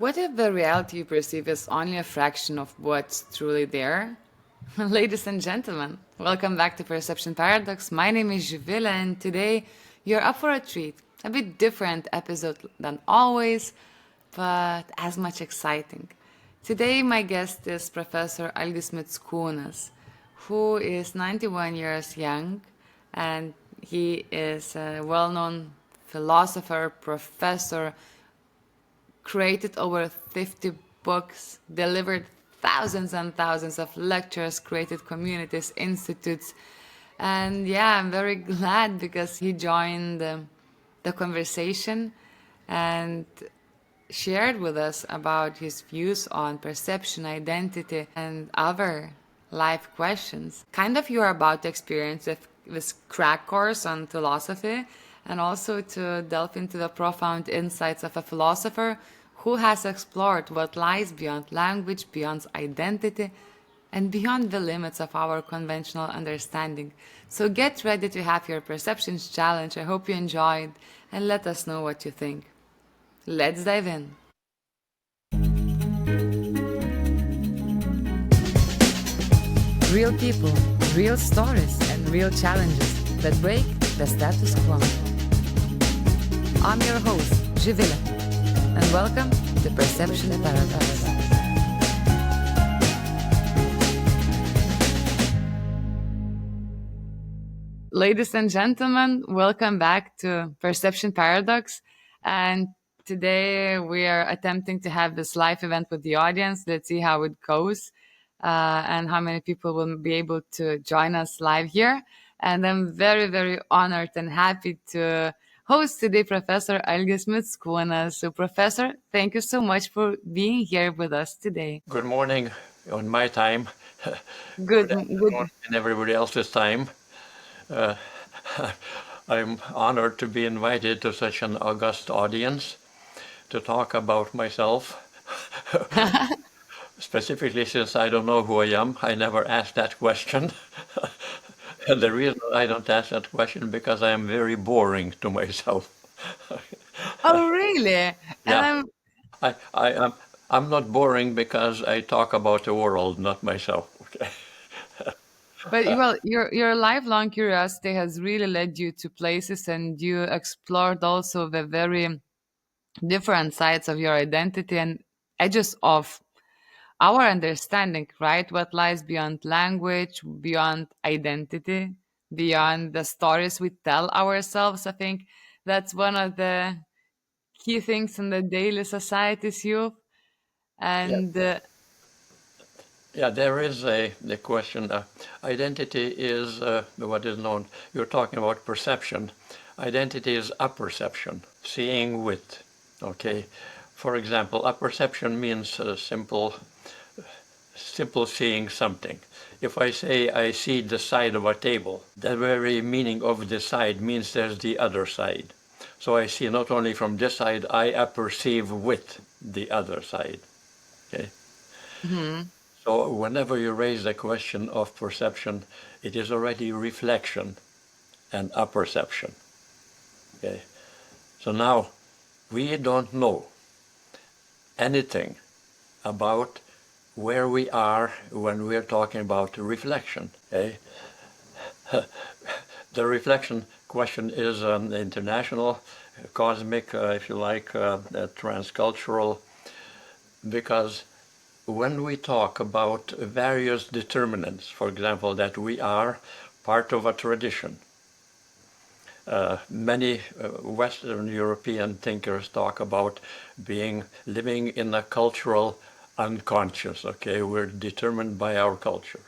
What if the reality you perceive is only a fraction of what's truly there? Ladies and gentlemen, welcome back to Perception Paradox. My name is Zivile, and today you're up for a treat. A bit different episode than always, but as much exciting. Today, my guest is Professor Algis Mickunas, who is 91 years young, and he is a well known philosopher, professor, created over 50 books, delivered thousands and thousands of lectures, created communities, institutes. And yeah, I'm very glad because he joined the conversation and shared with us about his views on perception, identity, and other life questions. Kind of you are about to experience this crack course on philosophy and also to delve into the profound insights of a philosopher who has explored what lies beyond language, beyond identity, and beyond the limits of our conventional understanding. So get ready to have your perceptions challenged. I hope you enjoyed and let us know what you think. Let's dive in. Real people, real stories, and real challenges that break the status quo. I'm your host, Zivile, and welcome to Perception Paradox. Ladies and gentlemen, welcome back to Perception Paradox. And today we are attempting to have this live event with the audience. Let's see how it goes and how many people will be able to join us live here. And I'm very, very honored and happy to host today Professor Algis Mickunas. So, Professor, thank you so much for being here with us today. Good morning on my time. Good. And everybody else's time. I'm honored to be invited to such an august audience to talk about myself. Specifically, since I don't know who I am, I never asked that question. And the reason I don't ask that question because I am very boring to myself. Oh, really? Yeah. And I'm not boring because I talk about the world, not myself. Okay. But well, your lifelong curiosity has really led you to places, and you explored also the very different sides of your identity and edges of our understanding, right? What lies beyond language, beyond identity, beyond the stories we tell ourselves. I think that's one of the key things in the daily society's youth. Yeah. And Yeah, there is the question. Identity is what is known. You're talking about perception. Identity is apperception, seeing with. Okay, for example, apperception means simple seeing something. If I say I see the side of a table, the very meaning of the side means there's the other side. So I see not only from this side, I apperceive with the other side. Okay. mhm. So whenever you raise the question of perception, it is already reflection and apperception. Okay. So now we don't know anything about where we are when we're talking about reflection. Okay. The reflection question is an international, cosmic, if you like, transcultural, because when we talk about various determinants, for example, that we are part of a tradition, many Western European thinkers talk about living in a cultural unconscious. Okay, we're determined by our culture.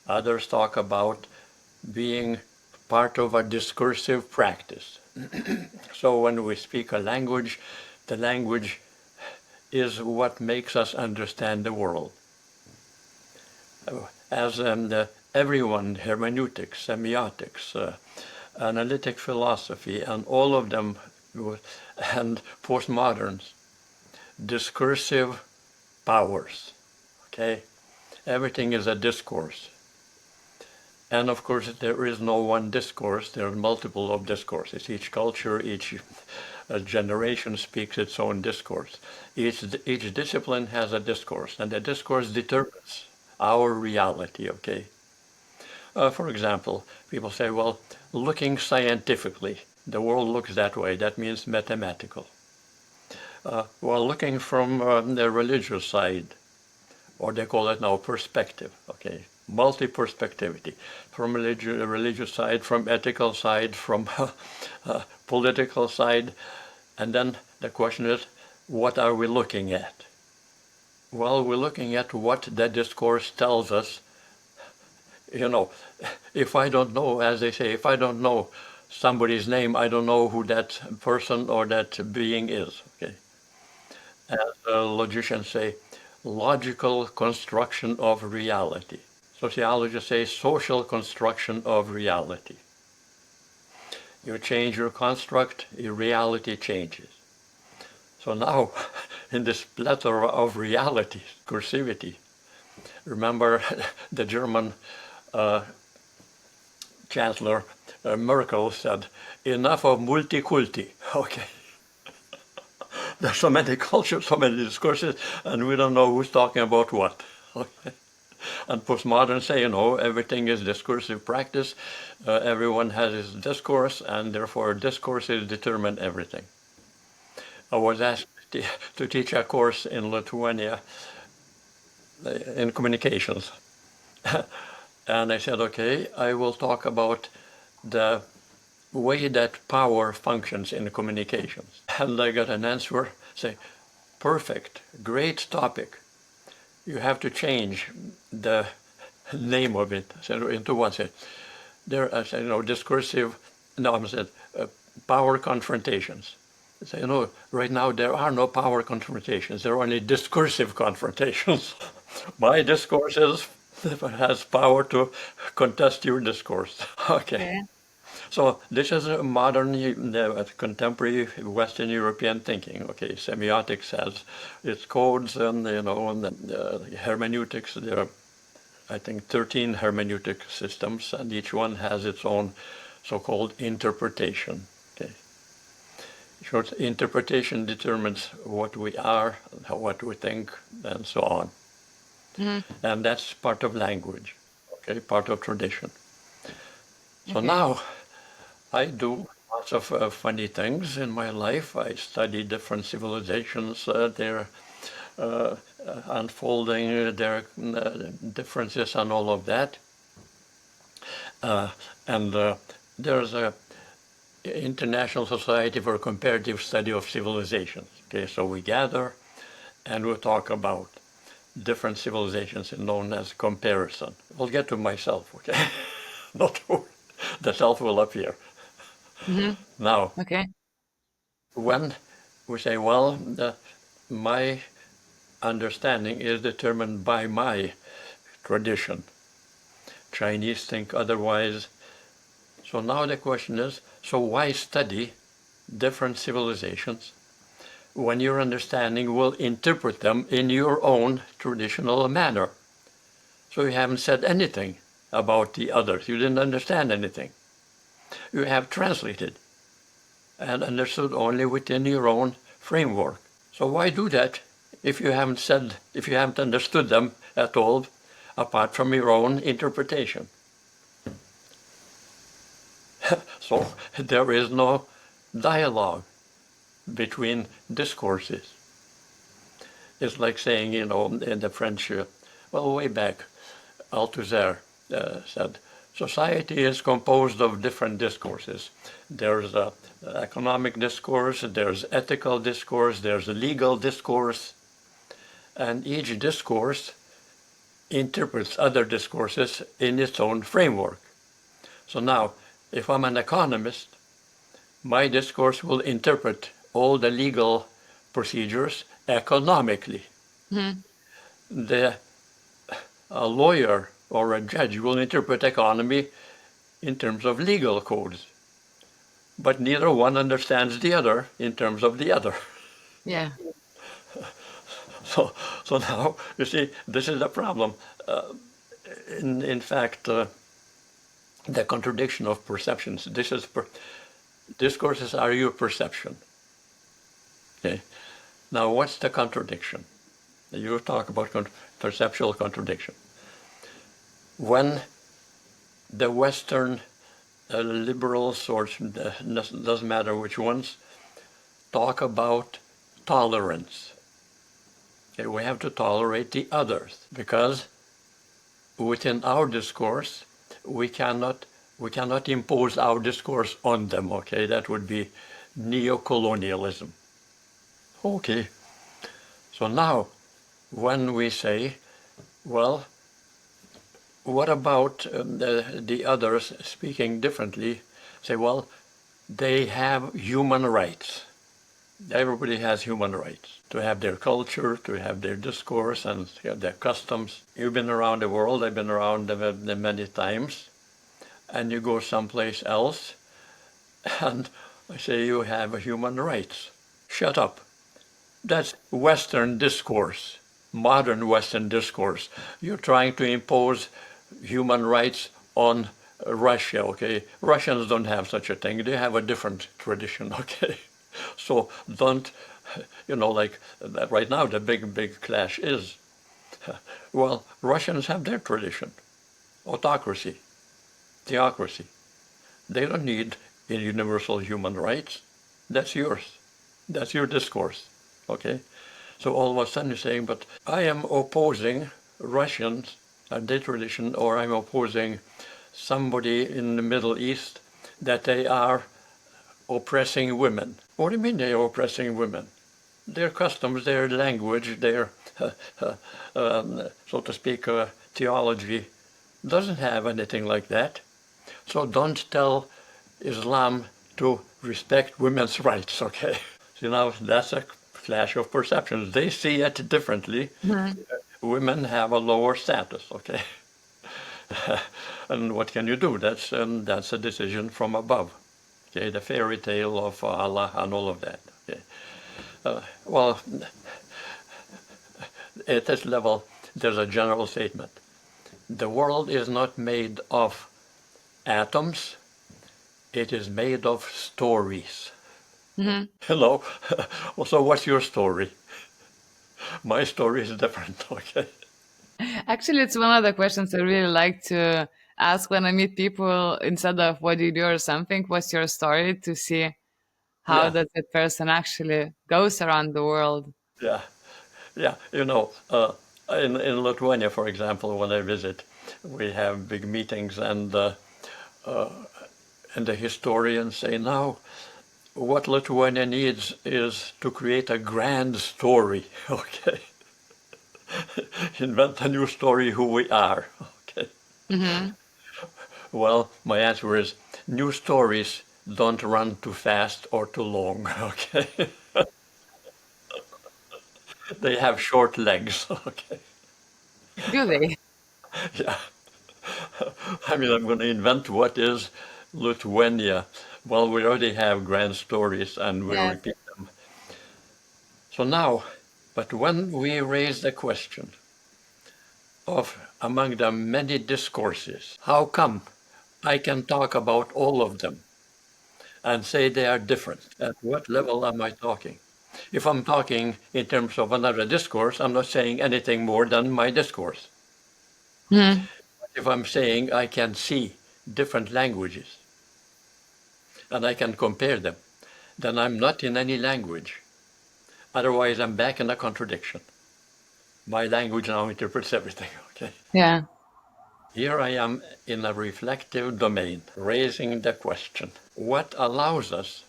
Others talk about being part of a discursive practice. So when we speak a language, the language is what makes us understand the world. As everyone, hermeneutics, semiotics, analytic philosophy, and all of them, and postmoderns, discursive powers. Okay, everything is a discourse. And of course, there is no one discourse. There are multiple of discourses. Each culture, each generation speaks its own discourse. Each discipline has a discourse, and the discourse determines our reality, okay? For example, people say, well, looking scientifically, the world looks that way. That means mathematical. Well, looking from the religious side, or they call it now perspective, okay? Multi-perspectivity, from religious side, from ethical side, from political side. And then the question is, what are we looking at? Well, we're looking at what the discourse tells us. You know, if I don't know, as they say, if I don't know somebody's name, I don't know who that person or that being is, okay? As logicians say, logical construction of reality. Sociologists say social construction of reality. You change your construct, your reality changes. So now, in this plethora of realities, cursivity, remember the German Chancellor Merkel said, enough of multiculti, okay? There's so many cultures, so many discourses, and we don't know who's talking about what. Okay? And postmoderns say, you know, everything is discursive practice. Everyone has his discourse, and therefore discourses determine everything. I was asked to teach a course in Lithuania in communications. And I said, okay, I will talk about the way that power functions in communications. And I got an answer, say, perfect, great topic. You have to change the name of it. So into what? There, I said, you know, discursive, no, I said, power confrontations. I say, you know, right now there are no power confrontations. There are only discursive confrontations. My discourse has power to contest your discourse. Okay. So this is a modern, contemporary Western European thinking. Okay, semiotics has its codes, and you know, and hermeneutics. There are, I think, 13 hermeneutic systems, and each one has its own so-called interpretation. Okay, short interpretation determines what we are, what we think, and so on. And that's part of language. Okay, part of tradition. So now, I do lots of funny things in my life. I study different civilizations, their unfolding, their differences and all of that. And there's a International Society for Comparative Study of Civilizations. Okay, so we gather and we talk about different civilizations known as comparison. I'll get to myself, okay? Not the self will appear. Now, when we say, well, my understanding is determined by my tradition. Chinese think otherwise. So now the question is, so why study different civilizations when your understanding will interpret them in your own traditional manner? So you haven't said anything about the others. You didn't understand anything. You have translated and understood only within your own framework. So why do that if you haven't understood them at all apart from your own interpretation? So there is no dialogue between discourses. It's like saying, you know, in the French, well, way back, Althusser said, society is composed of different discourses. There's economic discourse, there's ethical discourse, there's a legal discourse, and each discourse interprets other discourses in its own framework. So now, if I'm an economist, my discourse will interpret all the legal procedures economically. A lawyer or a judge will interpret economy in terms of legal codes, but neither one understands the other in terms of the other. Yeah. So now, you see, this is the problem. In fact, the contradiction of perceptions. Discourses are your perception. Okay. Now, what's the contradiction? You talk about perceptual contradiction. When the Western liberals, or doesn't matter which ones, talk about tolerance. Okay, we have to tolerate the others because within our discourse we cannot impose our discourse on them. Okay, that would be neocolonialism. Okay, so now when we say, well, what about the others speaking differently? Say, well, they have human rights. Everybody has human rights to have their culture, to have their discourse, and their customs. You've been around the world, I've been around them many times, and you go someplace else, and I say you have human rights. Shut up. That's Western discourse, modern Western discourse. You're trying to impose human rights on Russia, okay? Russians don't have such a thing. They have a different tradition, okay? So don't, like right now the big clash is, well, Russians have their tradition, autocracy, theocracy. They don't need universal human rights. That's yours. That's your discourse, okay? So all of a sudden you're saying, but I am opposing Russians and their tradition, or I'm opposing somebody in the Middle East that they are oppressing women. What do you mean they are oppressing women? Their customs, their language, their, so to speak, theology doesn't have anything like that. So don't tell Islam to respect women's rights, okay? So now that's a clash of perceptions. They see it differently. Mm-hmm. Women have a lower status, okay? And what can you do? That's a decision from above. Okay, the fairy tale of Allah and all of that. Okay. Well, at this level, there's a general statement. The world is not made of atoms. It is made of stories. Mm-hmm. Hello. Well, so what's your story? My story is different, okay? Actually, it's one of the questions I really like to ask when I meet people. Instead of what do you do or something, what's your story, to see how does that person actually goes around the world. Yeah. In Lithuania, for example, when I visit, we have big meetings, and the historians say, now what Lithuania needs is to create a grand story, okay? Invent a new story who we are, okay? Mm-hmm. Well, my answer is, new stories don't run too fast or too long, okay? They have short legs, okay? Do they? Yeah. I mean, I'm going to invent what is Lithuania. Well, we already have grand stories and we repeat them. So now, but when we raise the question of among the many discourses, how come I can talk about all of them and say they are different? At what level am I talking? If I'm talking in terms of another discourse, I'm not saying anything more than my discourse. Mm. If I'm saying I can see different languages and I can compare them, then I'm not in any language. Otherwise, I'm back in a contradiction. My language now interprets everything, okay? Yeah. Here I am in a reflective domain, raising the question. What allows us,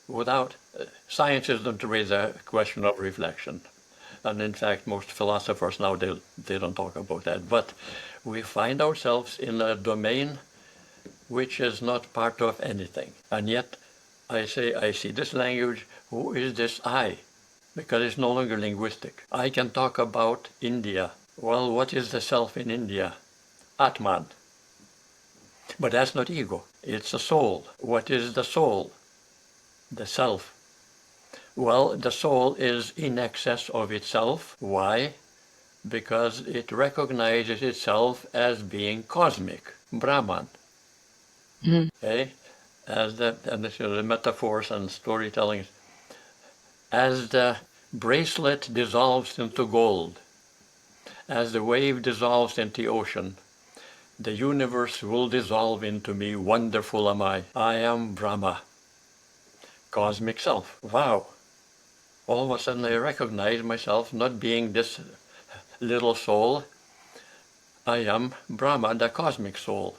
without... science doesn't raise a question of reflection. And in fact, most philosophers now, they don't talk about that. But we find ourselves in a domain which is not part of anything. And yet, I say, I see this language, who is this I? Because it's no longer linguistic. I can talk about India. Well, what is the self in India? Atman. But that's not ego. It's a soul. What is the soul? The self. Well, the soul is in excess of itself. Why? Because it recognizes itself as being cosmic, Brahman. Mm-hmm. Okay? As the metaphors and storytelling. As the bracelet dissolves into gold, as the wave dissolves into the ocean, the universe will dissolve into me. Wonderful am I. I am Brahma, cosmic self. Wow. All of a sudden I recognize myself not being this little soul. I am Brahma, the cosmic soul.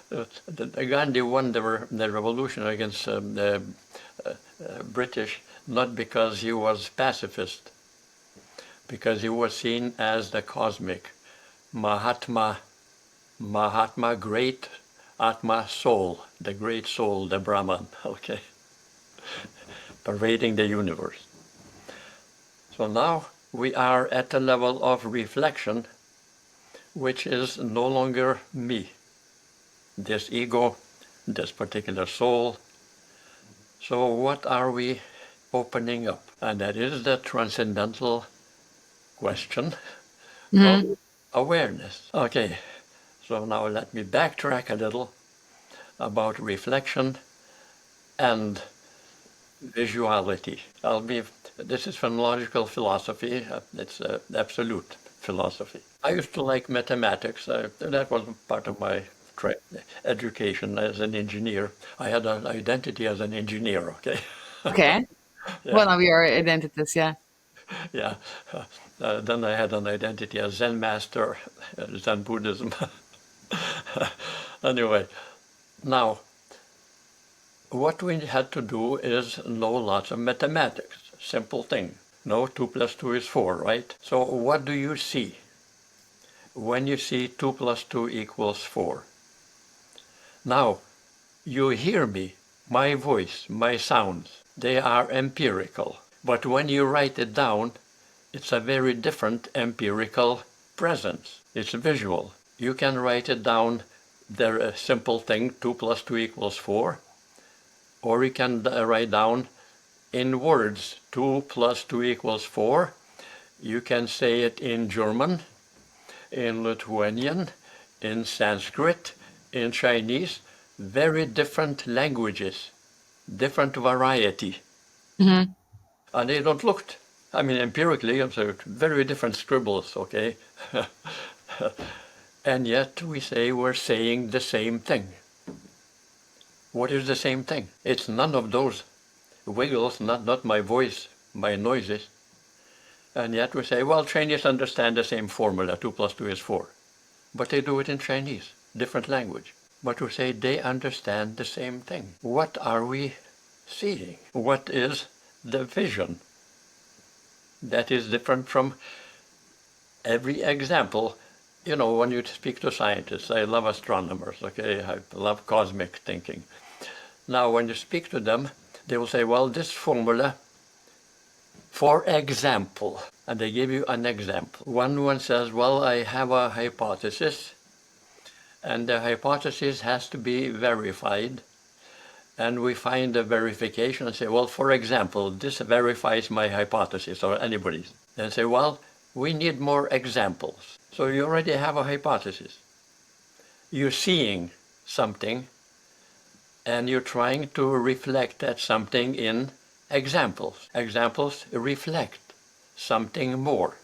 Gandhi won the revolution against the British not because he was pacifist, because he was seen as the cosmic Mahatma, great Atma soul, the great soul, the Brahman, okay, pervading the universe. So now we are at a level of reflection which is no longer me, this ego, this particular soul. So what are we opening up? And that is the transcendental question of awareness. Okay, so now let me backtrack a little about reflection and visuality. This is phonological philosophy. It's absolute philosophy. I used to like mathematics. That was part of my education as an engineer. I had an identity as an engineer, okay? Okay. Yeah. One of your identities, yeah. Yeah. Then I had an identity as Zen master, Zen Buddhism. Anyway, now, what we had to do is know lots of mathematics. Simple thing. No, 2 plus 2 is 4, right? So what do you see when you see 2 plus 2 equals 4? Now, you hear me, my voice, my sounds. They are empirical. But when you write it down, it's a very different empirical presence. It's visual. You can write it down, the simple thing, 2 plus 2 equals 4, or you can write down in words, 2 plus 2 equals 4. You can say it in German, in Lithuanian, in Sanskrit, in Chinese, very different languages, different variety. Mm-hmm. And they don't look, I mean, empirically, very different scribbles, okay? And yet we say we're saying the same thing. What is the same thing? It's none of those wiggles, not my voice, my noises. And yet we say, well, Chinese understand the same formula, 2 plus 2 is 4. But they do it in Chinese, different language. But we say they understand the same thing. What are we seeing? What is the vision that is different from every example? You know, when you speak to scientists, I love astronomers, okay? I love cosmic thinking. Now, when you speak to them, they will say, well, this formula, for example, and they give you an example. One says, well, I have a hypothesis, and the hypothesis has to be verified. And we find the verification and say, well, for example, this verifies my hypothesis, or anybody's. Then say, well, we need more examples. So you already have a hypothesis. You're seeing something, and you're trying to reflect that something in examples. Examples reflect something more.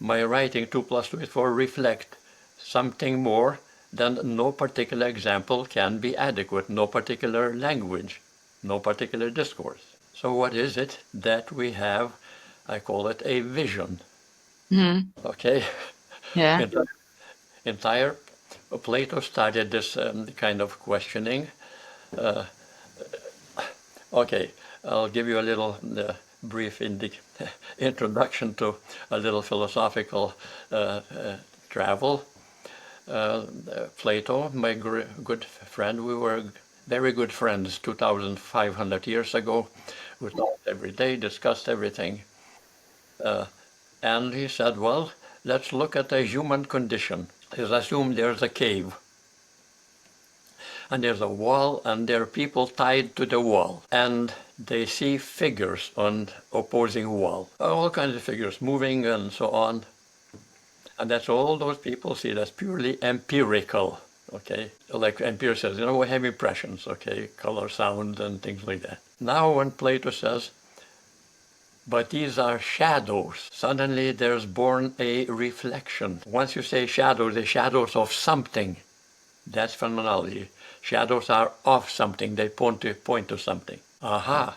My writing 2 plus 2 is 4 reflect something more, then no particular example can be adequate, no particular language, no particular discourse. So what is it that we have? I call it a vision. Mm-hmm. Okay? Yeah. Entire Plato started this kind of questioning. Okay, I'll give you a little brief introduction to a little philosophical travel. Plato, my good friend, we were very good friends 2,500 years ago. We talked every day, discussed everything. And he said, well, let's look at the human condition. Let's assume there's a cave. And there's a wall, and there are people tied to the wall. And they see figures on opposing wall. All kinds of figures moving and so on. And that's all those people see. That's purely empirical. Okay, like Empirics says, we have impressions, okay, color, sound, and things like that. Now when Plato says, but these are shadows, suddenly there's born a reflection. Once you say shadows, the shadows of something, that's phenomenology. Shadows are of something, they point to something. Aha!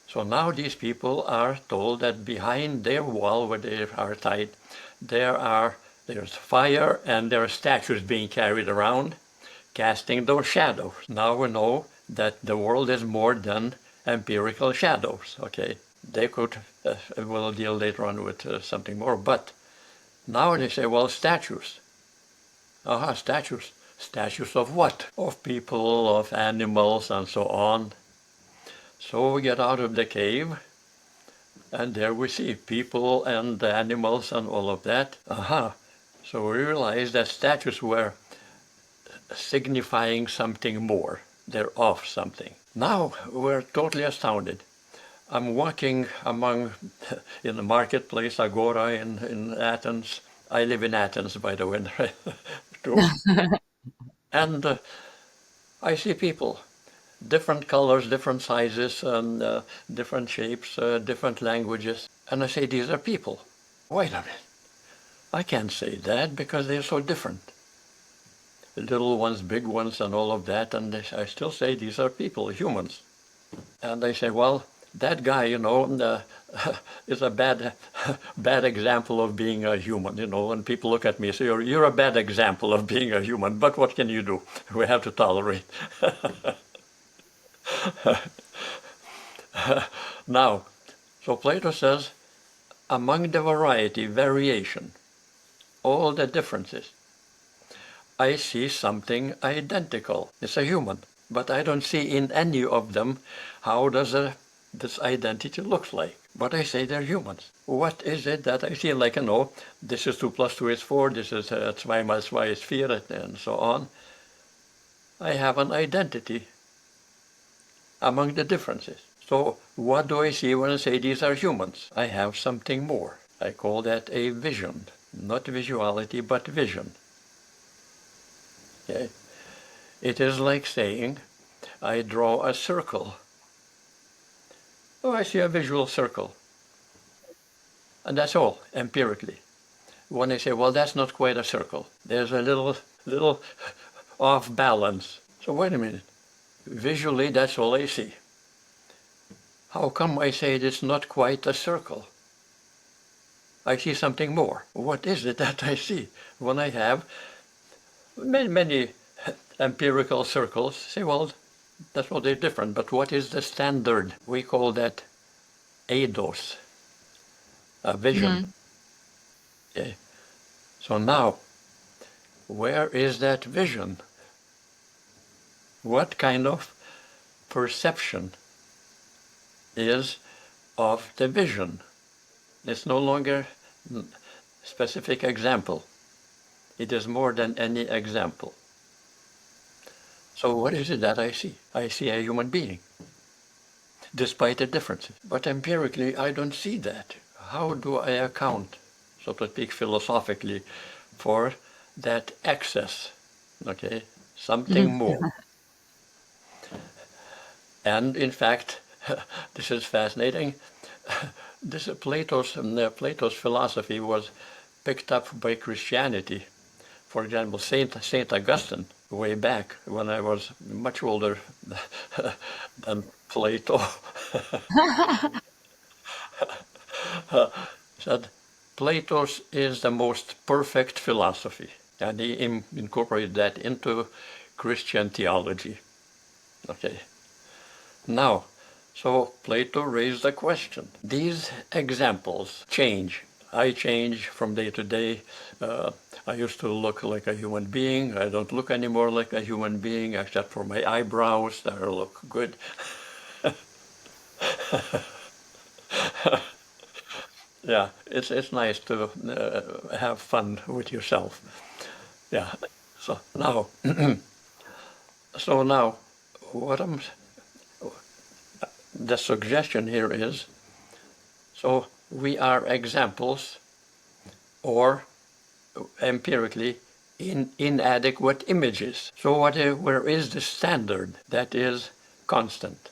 So now these people are told that behind their wall where they are tied, there's fire and there are statues being carried around, casting those shadows. Now we know that the world is more than empirical shadows, okay? They could, we'll deal later on with something more, but now they say, well, statues. Aha, statues. Statues of what? Of people, of animals, and so on. So we get out of the cave, and there we see people and animals and all of that. Aha. So we realize that statues were signifying something more. They're of something. Now we're totally astounded. I'm walking among, in the marketplace, Agora in Athens. I live in Athens, by the way, too. And I see people, different colors, different sizes, and different shapes, different languages. And I say, these are people. Wait a minute. I can't say that because they're so different. The little ones, big ones, and all of that. And I still say these are people, humans. And they say, well, that guy, is a bad example of being a human, and people look at me and say, you're a bad example of being a human, but what can you do? We have to tolerate. Now, so Plato says, among the variation, all the differences, I see something identical. It's a human, but I don't see in any of them how does this identity looks like. But I say they're humans. What is it that I see? Like, this is 2 plus 2 is 4, this is 2 minus 2 is 4, and so on. I have an identity among the differences. So what do I see when I say these are humans? I have something more. I call that a vision. Not visuality, but vision. Okay? It is like saying, I draw a circle. Oh, I see a visual circle. And that's all, empirically. When I say, well, that's not quite a circle. There's a little off balance. So wait a minute. Visually, that's all I see. How come I say it's not quite a circle? I see something more. What is it that I see? When I have many empirical circles, say, well, that's what they're different, but what is the standard? We call that eidos, a vision. Okay. So now, where is that vision? What kind of perception is of the vision? It's no longer specific example. It is more than any example. So what is it that I see? I see a human being, despite the differences. But empirically, I don't see that. How do I account, so to speak, philosophically, for that excess? Okay, something more. And in fact, this is fascinating. Plato's philosophy was picked up by Christianity. For example, Saint Augustine, way back when I was much older than Plato, said Plato's is the most perfect philosophy, and he incorporated that into Christian theology. Okay. Now, so Plato raised a question. These examples change. I change from day to day. I used to look like a human being. I don't look anymore like a human being, except for my eyebrows that look good. Yeah, it's nice to have fun with yourself. Yeah. So now, what the suggestion here is, so we are examples, or empirically, inadequate images. So where is the standard that is constant?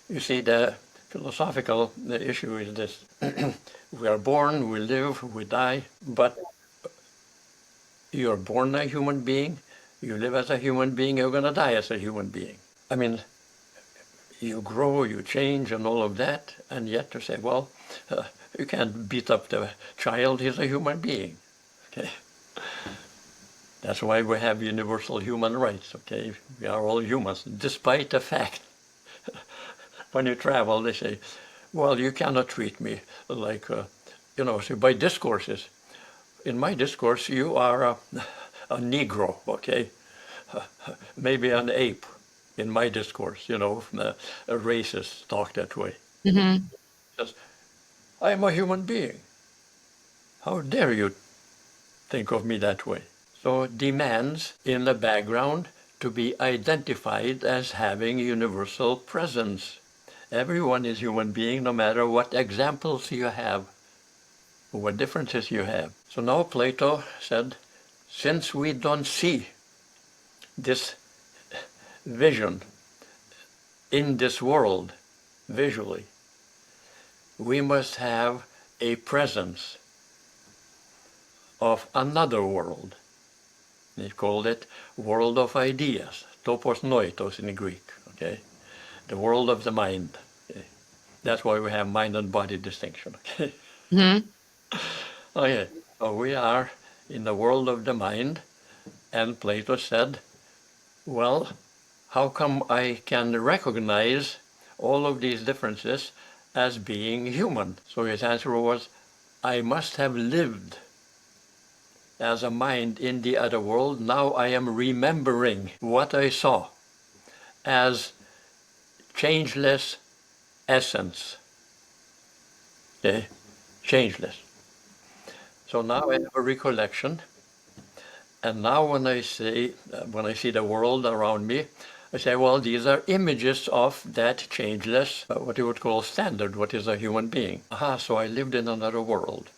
You see, the philosophical issue is this. We are born, we live, we die, but you're born a human being, you live as a human being, you're going to die as a human being. I mean, you grow, you change, and all of that, and yet to say, well, you can't beat up the child, he's a human being. Okay? That's why we have universal human rights, okay? We are all humans, despite the fact when you travel, they say, well, you cannot treat me like, so by discourses. In my discourse, you are a Negro, okay? Maybe an ape in my discourse, a racist talk that way. Mm-hmm. Says, I am a human being. How dare you think of me that way? So demands in the background to be identified as having universal presence. Everyone is human being, no matter what examples you have, or what differences you have. So now Plato said, since we don't see this vision in this world visually, we must have a presence of another world. He called it world of ideas, topos noitos in Greek, okay? The world of the mind. Okay? That's why we have mind and body distinction, okay? Mm-hmm. Okay, so we are in the world of the mind, and Plato said, well, how come I can recognize all of these differences as being human? So his answer was, I must have lived as a mind in the other world. Now I am remembering what I saw as changeless essence. Okay, changeless. So now I have a recollection, and now when I see the world around me, I say, well, these are images of that changeless, what you would call standard, what is a human being. Aha, so I lived in another world.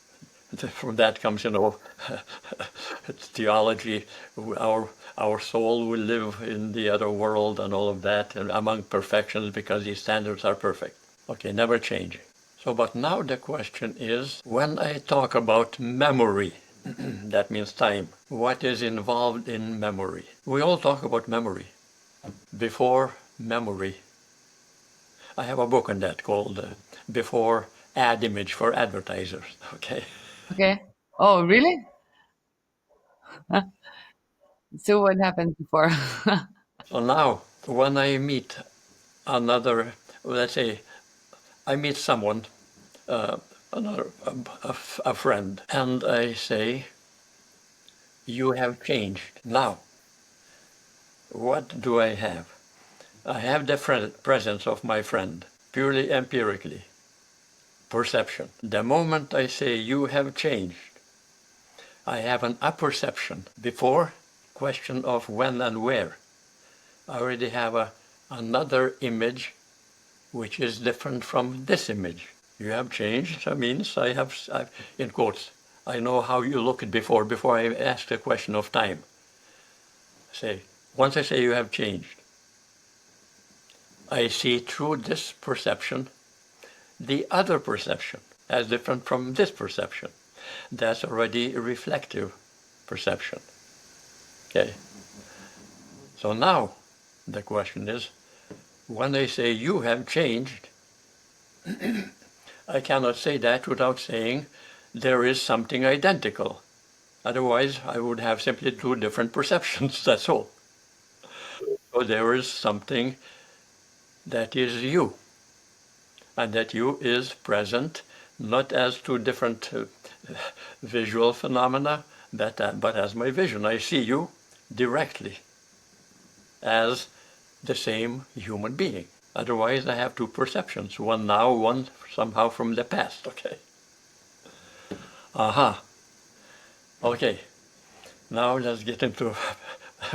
From that comes, it's theology. Our soul will live in the other world and all of that, and among perfections, because these standards are perfect. Okay, never changing. So, but now the question is, when I talk about memory, that means time, what is involved in memory? We all talk about memory. Before memory. I have a book on that called Before Ad Image for Advertisers, okay? Okay. Oh, really? So what happened before? So now, when I meet another, let's say, I meet someone, uh, another, a friend, and I say, you have changed. Now, what do I have? I have the presence of my friend, purely empirically, perception. The moment I say you have changed, I have an apperception. Before, question of when and where. I already have another image which is different from this image. You have changed, that means I've, in quotes, I know how you looked before I ask the question of time. Once I say you have changed, I see through this perception the other perception as different from this perception. That's already a reflective perception. Okay. So now the question is, when they say you have changed, I cannot say that without saying there is something identical. Otherwise, I would have simply two different perceptions, that's all. So there is something that is you, and that you is present not as two different visual phenomena, but as my vision. I see you directly as the same human being. Otherwise, I have two perceptions, one now, one somehow from the past, okay? Aha. Okay. Now let's get into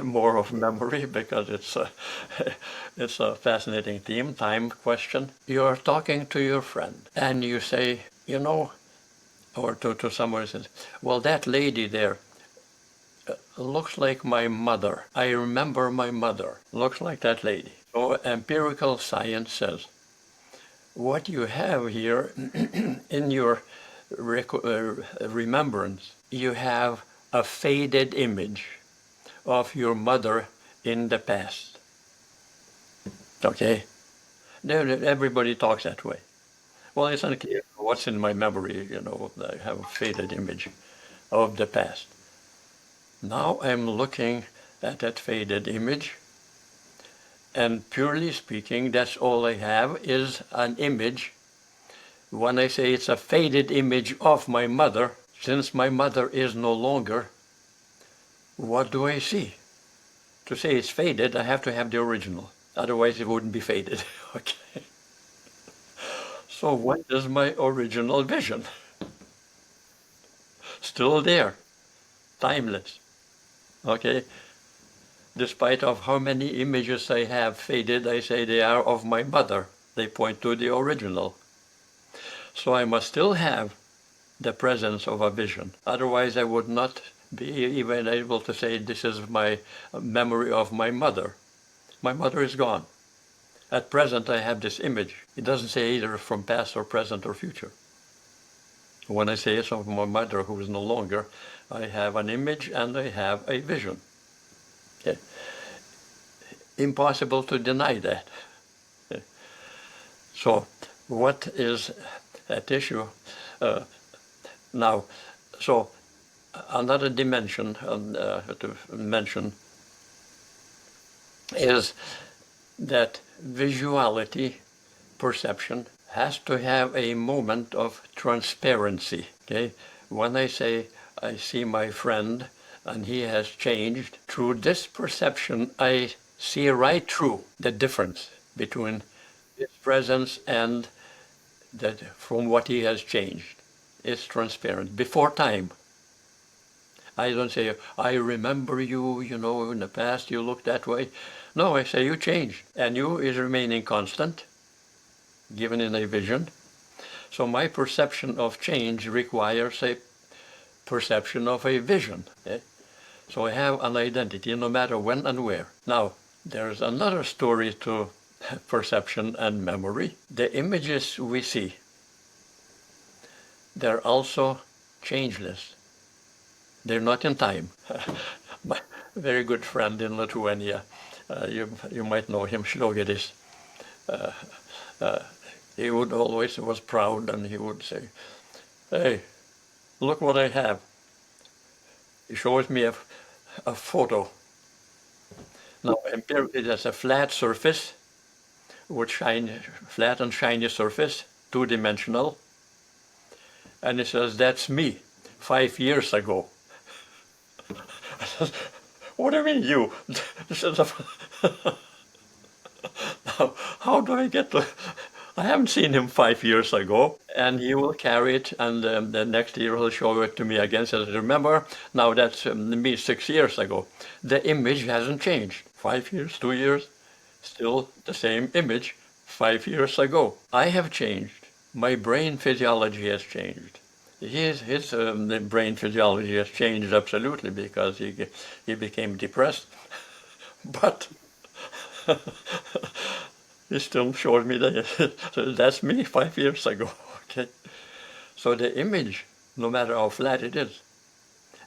more of memory, because it's a fascinating theme, time question. You're talking to your friend and you say, or to someone says, well, that lady there, looks like my mother. I remember my mother. Looks like that lady. So empirical science says, what you have here in your remembrance, you have a faded image of your mother in the past. Okay? Everybody talks that way. Well, it's unclear what's in my memory, I have a faded image of the past. Now I'm looking at that faded image, and purely speaking, that's all I have is an image. When I say it's a faded image of my mother, since my mother is no longer, what do I see? To say it's faded, I have to have the original. Otherwise, it wouldn't be faded. Okay. So what is my original vision? Still there, timeless. Okay. Despite of how many images I have faded, I say they are of my mother. They point to the original. So I must still have the presence of a vision. Otherwise, I would not be even able to say this is my memory of my mother. My mother is gone. At present, I have this image. It doesn't say either from past or present or future. When I say it's of my mother who is no longer, I have an image and I have a vision. Okay. Impossible to deny that. Okay. So, what is at issue now? So, another dimension to mention is that visuality, perception, has to have a moment of transparency. Okay? When I say I see my friend and he has changed, through this perception I see right through the difference between his presence and that from what he has changed. It's transparent. Before time, I don't say, I remember you, in the past you looked that way. No, I say you changed, and you is remaining constant, given in a vision. So my perception of change requires a perception of a vision. Okay? So I have an identity no matter when and where. Now, there's another story to perception and memory. The images we see, they're also changeless. They're not in time. My very good friend in Lithuania, you might know him, Šliogeris. He would always was proud, and he would say, "Hey, look what I have." He shows me a photo. Now, empirically, that's a flat surface, with flat and shiny surface, two-dimensional, and he says, "That's me, 5 years ago." What do you mean, you? Now, how do I get to? I haven't seen him 5 years ago, and he will carry it, and the next year he'll show it to me again. Says, "Remember, now that's me 6 years ago." The image hasn't changed. 5 years, 2 years, still the same image 5 years ago. I have changed. My brain physiology has changed. His brain physiology has changed absolutely because he became depressed, but he still showed me that. So that's me 5 years ago. Okay, so the image, no matter how flat it is,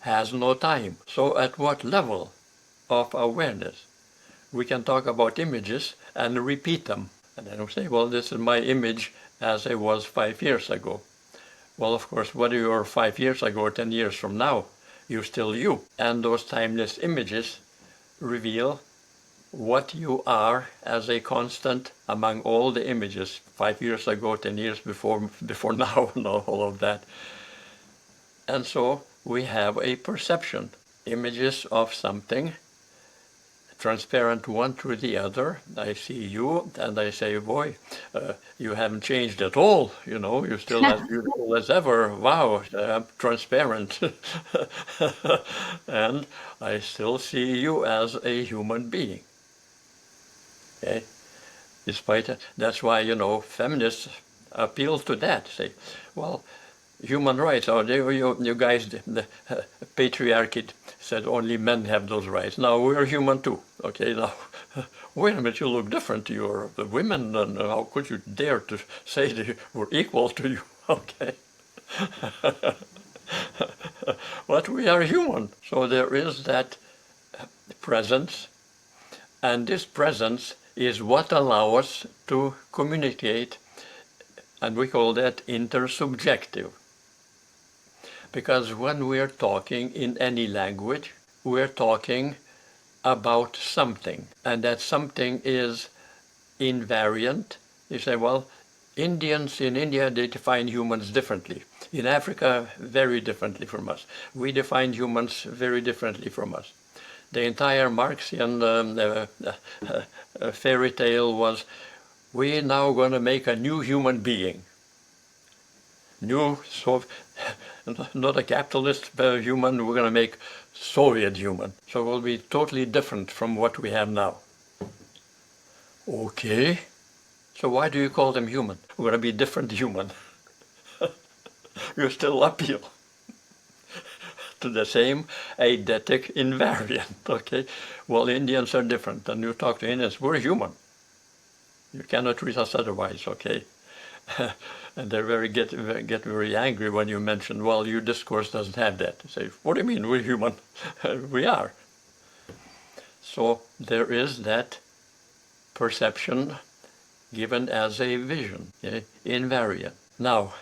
has no time. So at what level of awareness we can talk about images and repeat them, and then we say, well, this is my image as I was 5 years ago. Well, of course, whether you are 5 years ago or 10 years from now, you're still you. And those timeless images reveal what you are as a constant among all the images, 5 years ago, 10 years before now, and all of that. And so we have a perception, images of something, transparent one through the other. I see you, and I say, boy, you haven't changed at all. You're still as beautiful as ever. Wow, transparent. And I still see you as a human being. Okay? Despite that, that's why, feminists appeal to that. Say, well, human rights. Oh, you guys, the patriarchy said only men have those rights. Now we're human too. Okay, now wait a minute, you look different. You're the women, and how could you dare to say they were equal to you? Okay. But we are human. So there is that presence, and this presence is what allows us to communicate, and we call that intersubjective. Because when we're talking in any language, we're talking about something, and that something is invariant. You say, well, Indians in India, they define humans differently. In Africa, very differently from us. We define humans very differently from us. The entire Marxian fairy tale was, we're now going to make a new human being. New, so not a capitalist human, we're going to make Soviet human. So we'll be totally different from what we have now. Okay. So why do you call them human? We're going to be different human. You're still uphill to the same eidetic invariant, okay? Well, Indians are different, and you talk to Indians, we're human. You cannot treat us otherwise, okay? And they get very angry when you mention, well, your discourse doesn't have that. They say, what do you mean, we're human? We are. So there is that perception given as a vision, okay? Invariant. Now,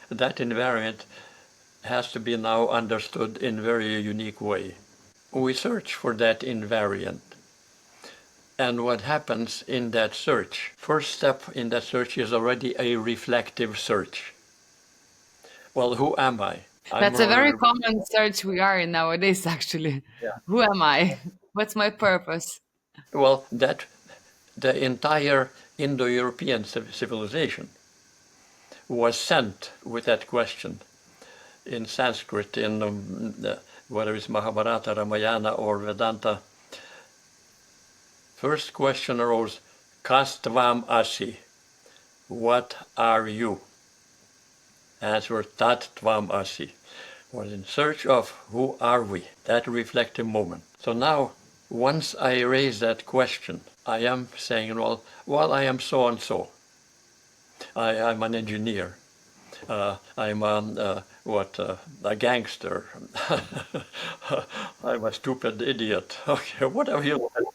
that invariant has to be now understood in a very unique way. We search for that invariant. And what happens in that search? First step in that search is already a reflective search. Well, who am I? That's a very common search we are in nowadays, actually. Yeah. Who am I? What's my purpose? Well, that the entire Indo-European civilization was sent with that question in Sanskrit, in whether it's Mahabharata, Ramayana, or Vedanta. First question arose, Kas tvam asi? What are you? Answer, Tat tvam asi. Was in search of who are we? That reflective moment. So now, once I raise that question, I am saying, well, I am so and so. I'm an engineer. I'm a gangster. I'm a stupid idiot. Okay, whatever you want.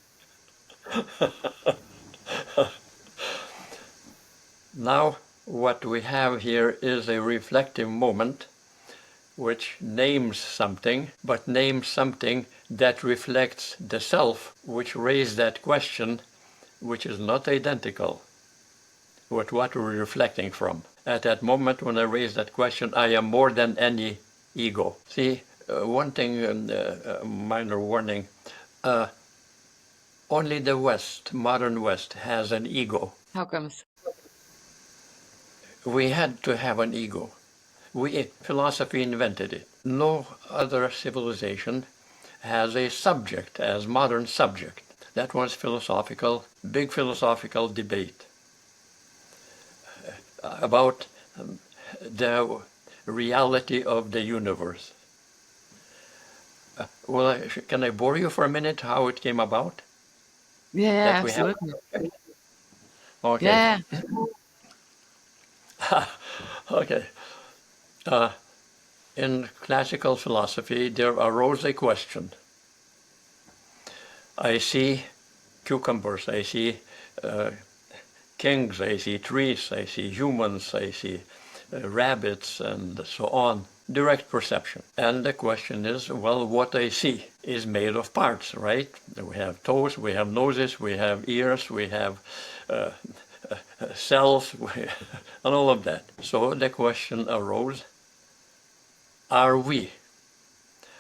Now, what we have here is a reflective moment which names something, but names something that reflects the self which raised that question, which is not identical with what we're reflecting from. At that moment when I raise that question, I am more than any ego. See, one thing, minor warning, only the West, modern West, has an ego. How comes? We had to have an ego. Philosophy invented it. No other civilization has a subject as modern subject. That was philosophical, big philosophical debate about the reality of the universe. Well, can I bore you for a minute how it came about? Yeah, absolutely. Okay. Yeah. Okay. In classical philosophy, there arose a question. I see cucumbers, I see kings, I see trees, I see humans, I see rabbits, and so on. Direct perception. And the question is, well, what I see is made of parts, right? We have toes, we have noses, we have ears, we have cells, and all of that. So the question arose, are we,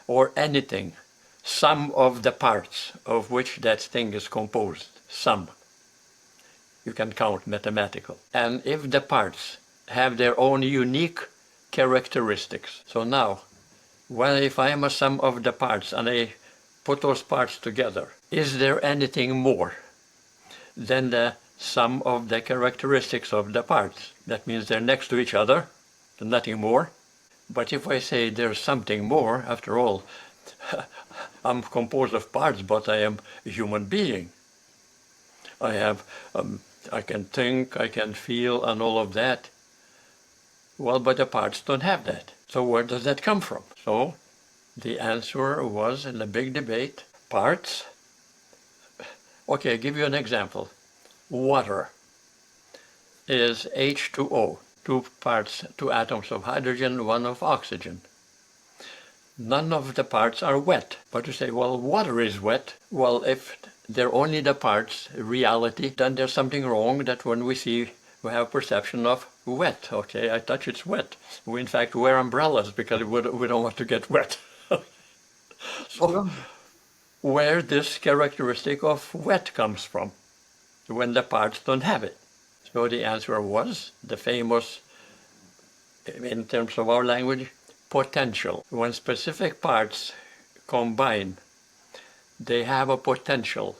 or anything, some of the parts of which that thing is composed? Some. You can count mathematical. And if the parts have their own unique characteristics. So now, well, if I am a sum of the parts and I put those parts together, is there anything more than the sum of the characteristics of the parts? That means they're next to each other, nothing more. But if I say there's something more, after all, I'm composed of parts, but I am a human being. I have, I can think, I can feel, and all of that. Well, but the parts don't have that. So where does that come from? So the answer was, in a big debate, parts. Okay, I'll give you an example. Water is H2O, two parts, two atoms of hydrogen, one of oxygen. None of the parts are wet. But you say, well, water is wet. Well, if they're only the parts, reality, then there's something wrong that when we see, we have perception of wet. Okay, I touch, it's wet. We in fact wear umbrellas because we don't want to get wet. So where this characteristic of wet comes from, when the parts don't have it. So the answer was the famous, in terms of our language, potential. When specific parts combine, they have a potential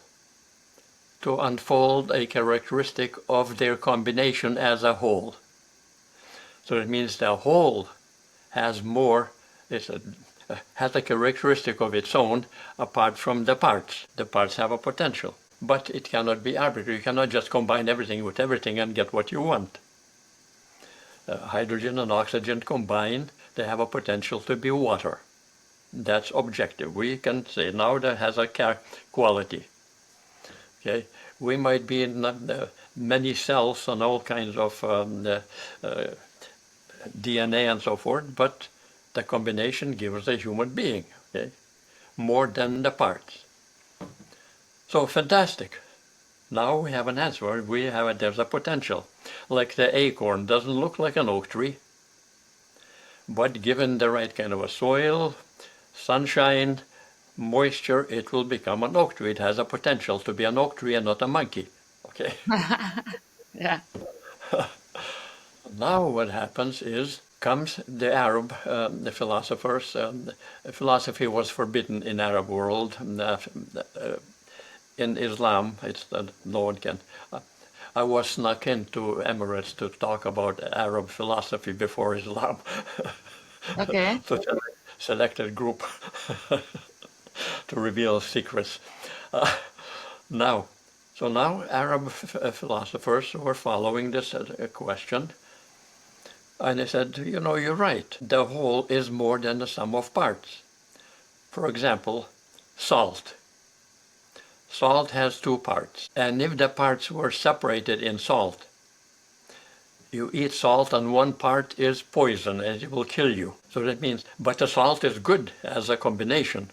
to unfold a characteristic of their combination as a whole. So it means the whole has more, has a characteristic of its own apart from the parts. The parts have a potential, but it cannot be arbitrary. You cannot just combine everything with everything and get what you want. Hydrogen and oxygen combined, they have a potential to be water. That's objective. We can say now that has a quality. Okay, we might be in many cells and all kinds of DNA and so forth, but the combination gives a human being, okay, more than the parts. So fantastic. Now we have an answer. There's a potential. Like the acorn doesn't look like an oak tree, but given the right kind of a soil, sunshine, moisture, it will become an oak tree. It has a potential to be an oak tree and not a monkey. Okay. Yeah. Now what happens is, comes the Arab, the philosophers. Philosophy was forbidden in Arab world. In Islam, no one can. I was snuck into Emirates to talk about Arab philosophy before Islam. Okay. Such a selected group to reveal secrets. Now Arab philosophers were following this question, and they said, you know, you're right. The whole is more than the sum of parts. For example, salt. Salt has two parts, and if the parts were separated in salt, you eat salt and one part is poison and it will kill you. So that means, but the salt is good as a combination,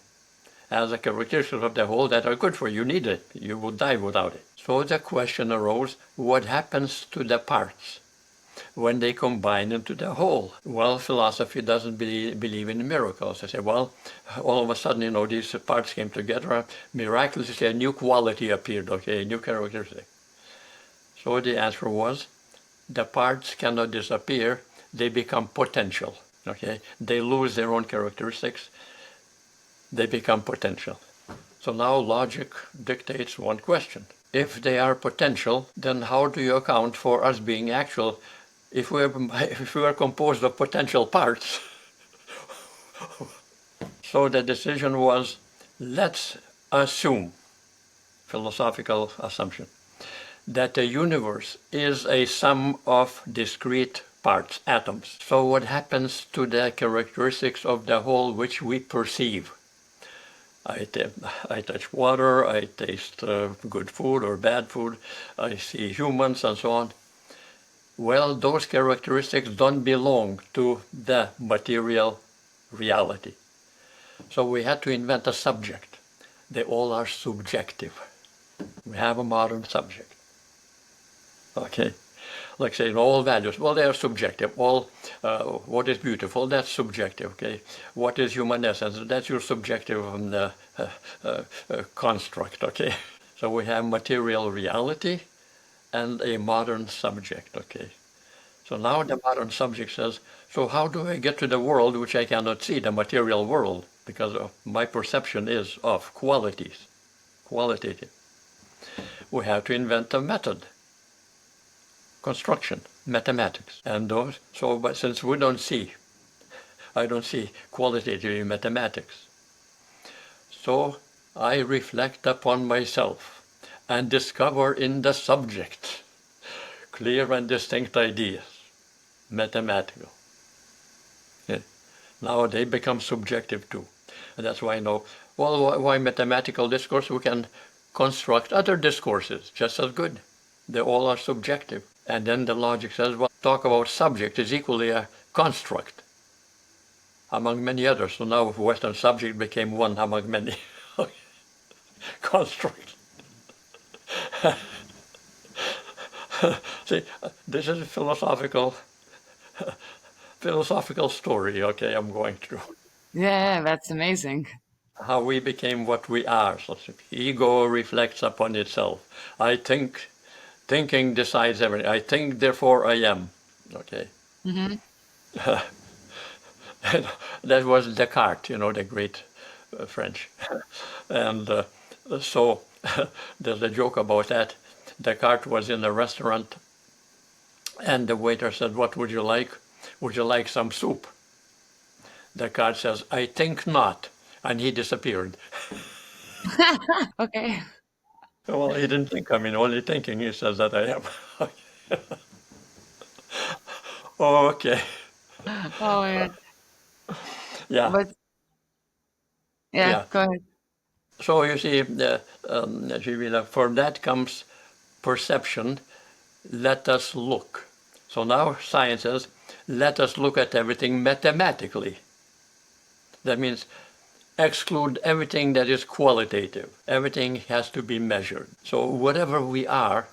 as a characteristic of the whole that are good for you. You need it. You will die without it. So the question arose, what happens to the parts when they combine into the whole? Well, philosophy doesn't believe in miracles. They say, well, all of a sudden, you know, these parts came together, miraculously a new quality appeared, okay, a new characteristic. So the answer was, the parts cannot disappear, they become potential, okay? They lose their own characteristics, they become potential. So now logic dictates one question. If they are potential, then how do you account for us being actual? If we are composed of potential parts. So the decision was, let's assume, philosophical assumption, that the universe is a sum of discrete parts, atoms. So what happens to the characteristics of the whole which we perceive? I touch water, I taste good food or bad food, I see humans and so on. Well, those characteristics don't belong to the material reality. So we had to invent a subject. They all are subjective. We have a modern subject. Okay, like saying all values, well, they are subjective. All what is beautiful, that's subjective. Okay, what is human essence, that's your subjective construct. Okay, so we have material reality and a modern subject. Okay, so now the modern subject says, so how do I get to the world which I cannot see, the material world, because my perception is of qualities, qualitative. We have to invent a method. Construction, mathematics, and those. So, but since we don't see, I don't see qualitative in mathematics. So I reflect upon myself and discover in the subject clear and distinct ideas, mathematical. Yeah. Now they become subjective too. And that's why I know, well, why mathematical discourse? We can construct other discourses just as good. They all are subjective. And then the logic says, well, talk about subject is equally a construct among many others. So now Western subject became one among many constructs. See, this is a philosophical story, okay, I'm going through. Yeah, that's amazing. How we became what we are. So ego reflects upon itself. I think, thinking decides everything. I think, therefore I am. Okay. Mm-hmm. That was Descartes, the great French. And so there's a joke about that. Descartes was in a restaurant and the waiter said, "What would you like? Would you like some soup?" Descartes says, "I think not." And he disappeared. Okay. Well, he didn't think. I mean, only thinking, he says that I am. Okay. Oh, yeah. Yeah. But yeah, Yeah. go ahead. So you see, from that comes perception. Let us look. So now science says, let us look at everything mathematically. That means exclude everything that is qualitative. Everything has to be measured. So whatever we are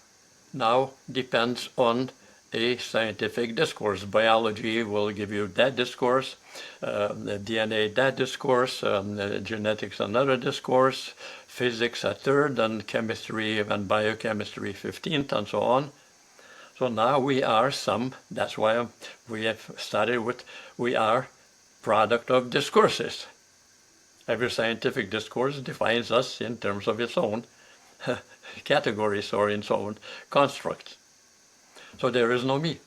now depends on a scientific discourse. Biology will give you that discourse, the DNA that discourse, genetics another discourse, physics a third, and chemistry and biochemistry 15th, and so on. So now we are that's why we have started with, we are product of discourses. Every scientific discourse defines us in terms of its own categories or its own constructs. So there is no me.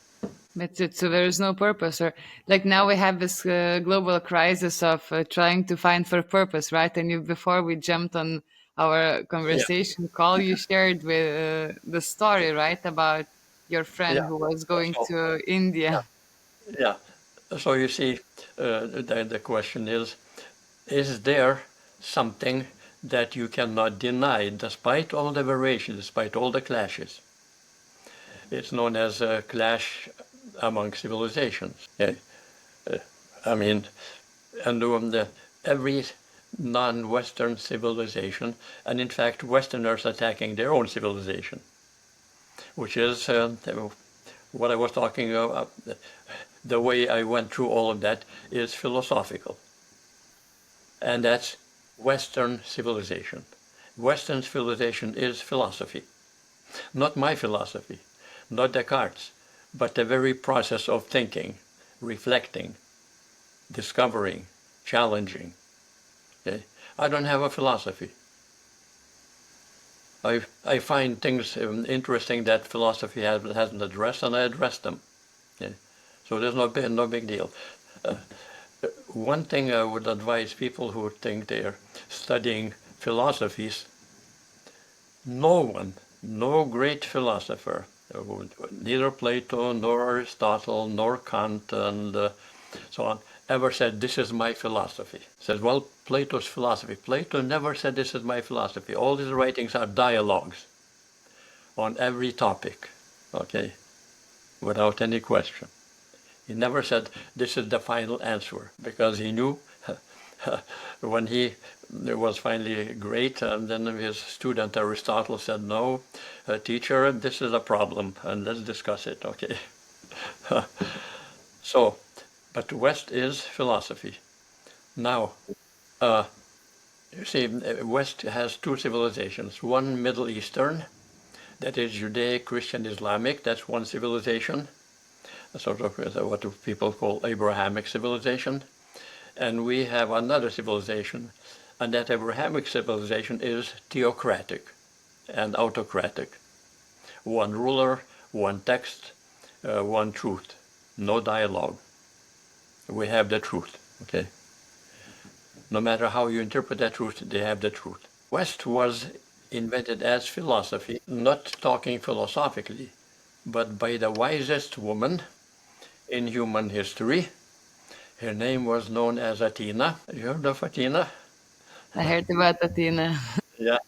That's it. So there is no purpose, or like now we have this global crisis of trying to find for purpose, right? And before we jumped on our Yeah, conversation call, you shared with the story, right, about your friend yeah. who was going So, to India. yeah. So you see, the question is there something that you cannot deny despite all the variations, despite all the clashes? It's known as a clash among civilizations. Yeah. I mean, and every non-Western civilization, and in fact, Westerners attacking their own civilization, which is what I was talking about. The way I went through all of that is philosophical, and that's Western civilization. Western civilization is philosophy, not my philosophy, not Descartes, but the very process of thinking, reflecting, discovering, challenging. Okay? I don't have a philosophy. I find things interesting that philosophy hasn't addressed, and I address them. Okay? So there's no big deal. One thing I would advise people who think they're studying philosophies, no great philosopher, neither Plato nor Aristotle nor Kant and so on, ever said, "This is my philosophy." Says, well, Plato's philosophy. Plato never said, "This is my philosophy." All his writings are dialogues on every topic, okay, without any question. He never said, "This is the final answer," because he knew when he was finally great, and then his student Aristotle said, "No, teacher, this is a problem, and let's discuss it," okay. So, but West is philosophy. Now, you see, West has two civilizations. One Middle Eastern, that is Judaic, Christian, Islamic, that's one civilization, sort of what people call Abrahamic civilization. And we have another civilization, and that Abrahamic civilization is theocratic and autocratic. One ruler, one text, one truth, no dialogue. We have the truth. Okay? No matter how you interpret that truth, they have the truth. West was invented as philosophy, not talking philosophically, but by the wisest woman in human history. Her name was known as Athena. You heard of Athena? I heard about Athena. Yeah.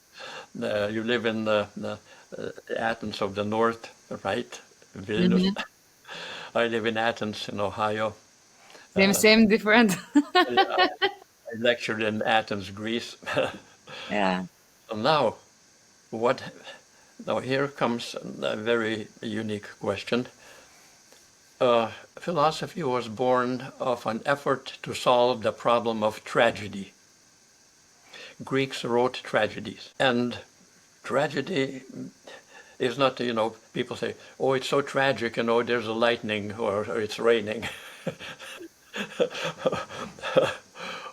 You live in the Athens of the North, right? Vilnius. Hmm. I live in Athens in Ohio. Same, different. Yeah, I lectured in Athens, Greece. Yeah. So now, what? Now here comes a very unique question. Philosophy was born of an effort to solve the problem of tragedy. Greeks wrote tragedies, and tragedy is not, people say, oh, it's so tragic, there's a lightning or it's raining.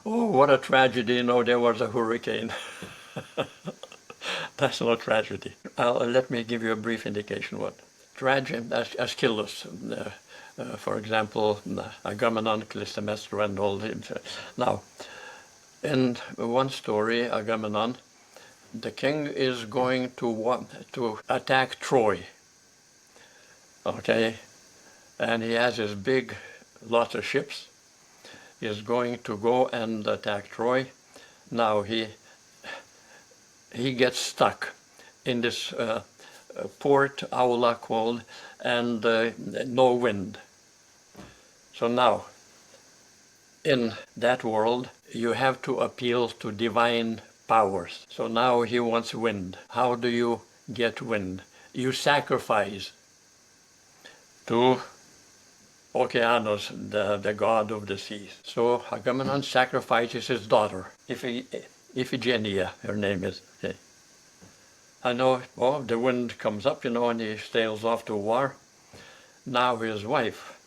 Oh, what a tragedy, there was a hurricane. That's not tragedy. Let me give you a brief indication what. Tragedy, Aeschylus, for example, Agamemnon, Clytemnestra, and all. Now, in one story, Agamemnon, the king is going to attack Troy. Okay, and he has his big, lots of ships. He is going to go and attack Troy. Now he gets stuck in this port, Aula called, and no wind. So now, in that world, you have to appeal to divine powers. So now he wants wind. How do you get wind? You sacrifice to Okeanos, the god of the seas. So Agamemnon sacrifices his daughter, Iphigenia, her name is. Okay. I know, the wind comes up, and he sails off to war. Now his wife,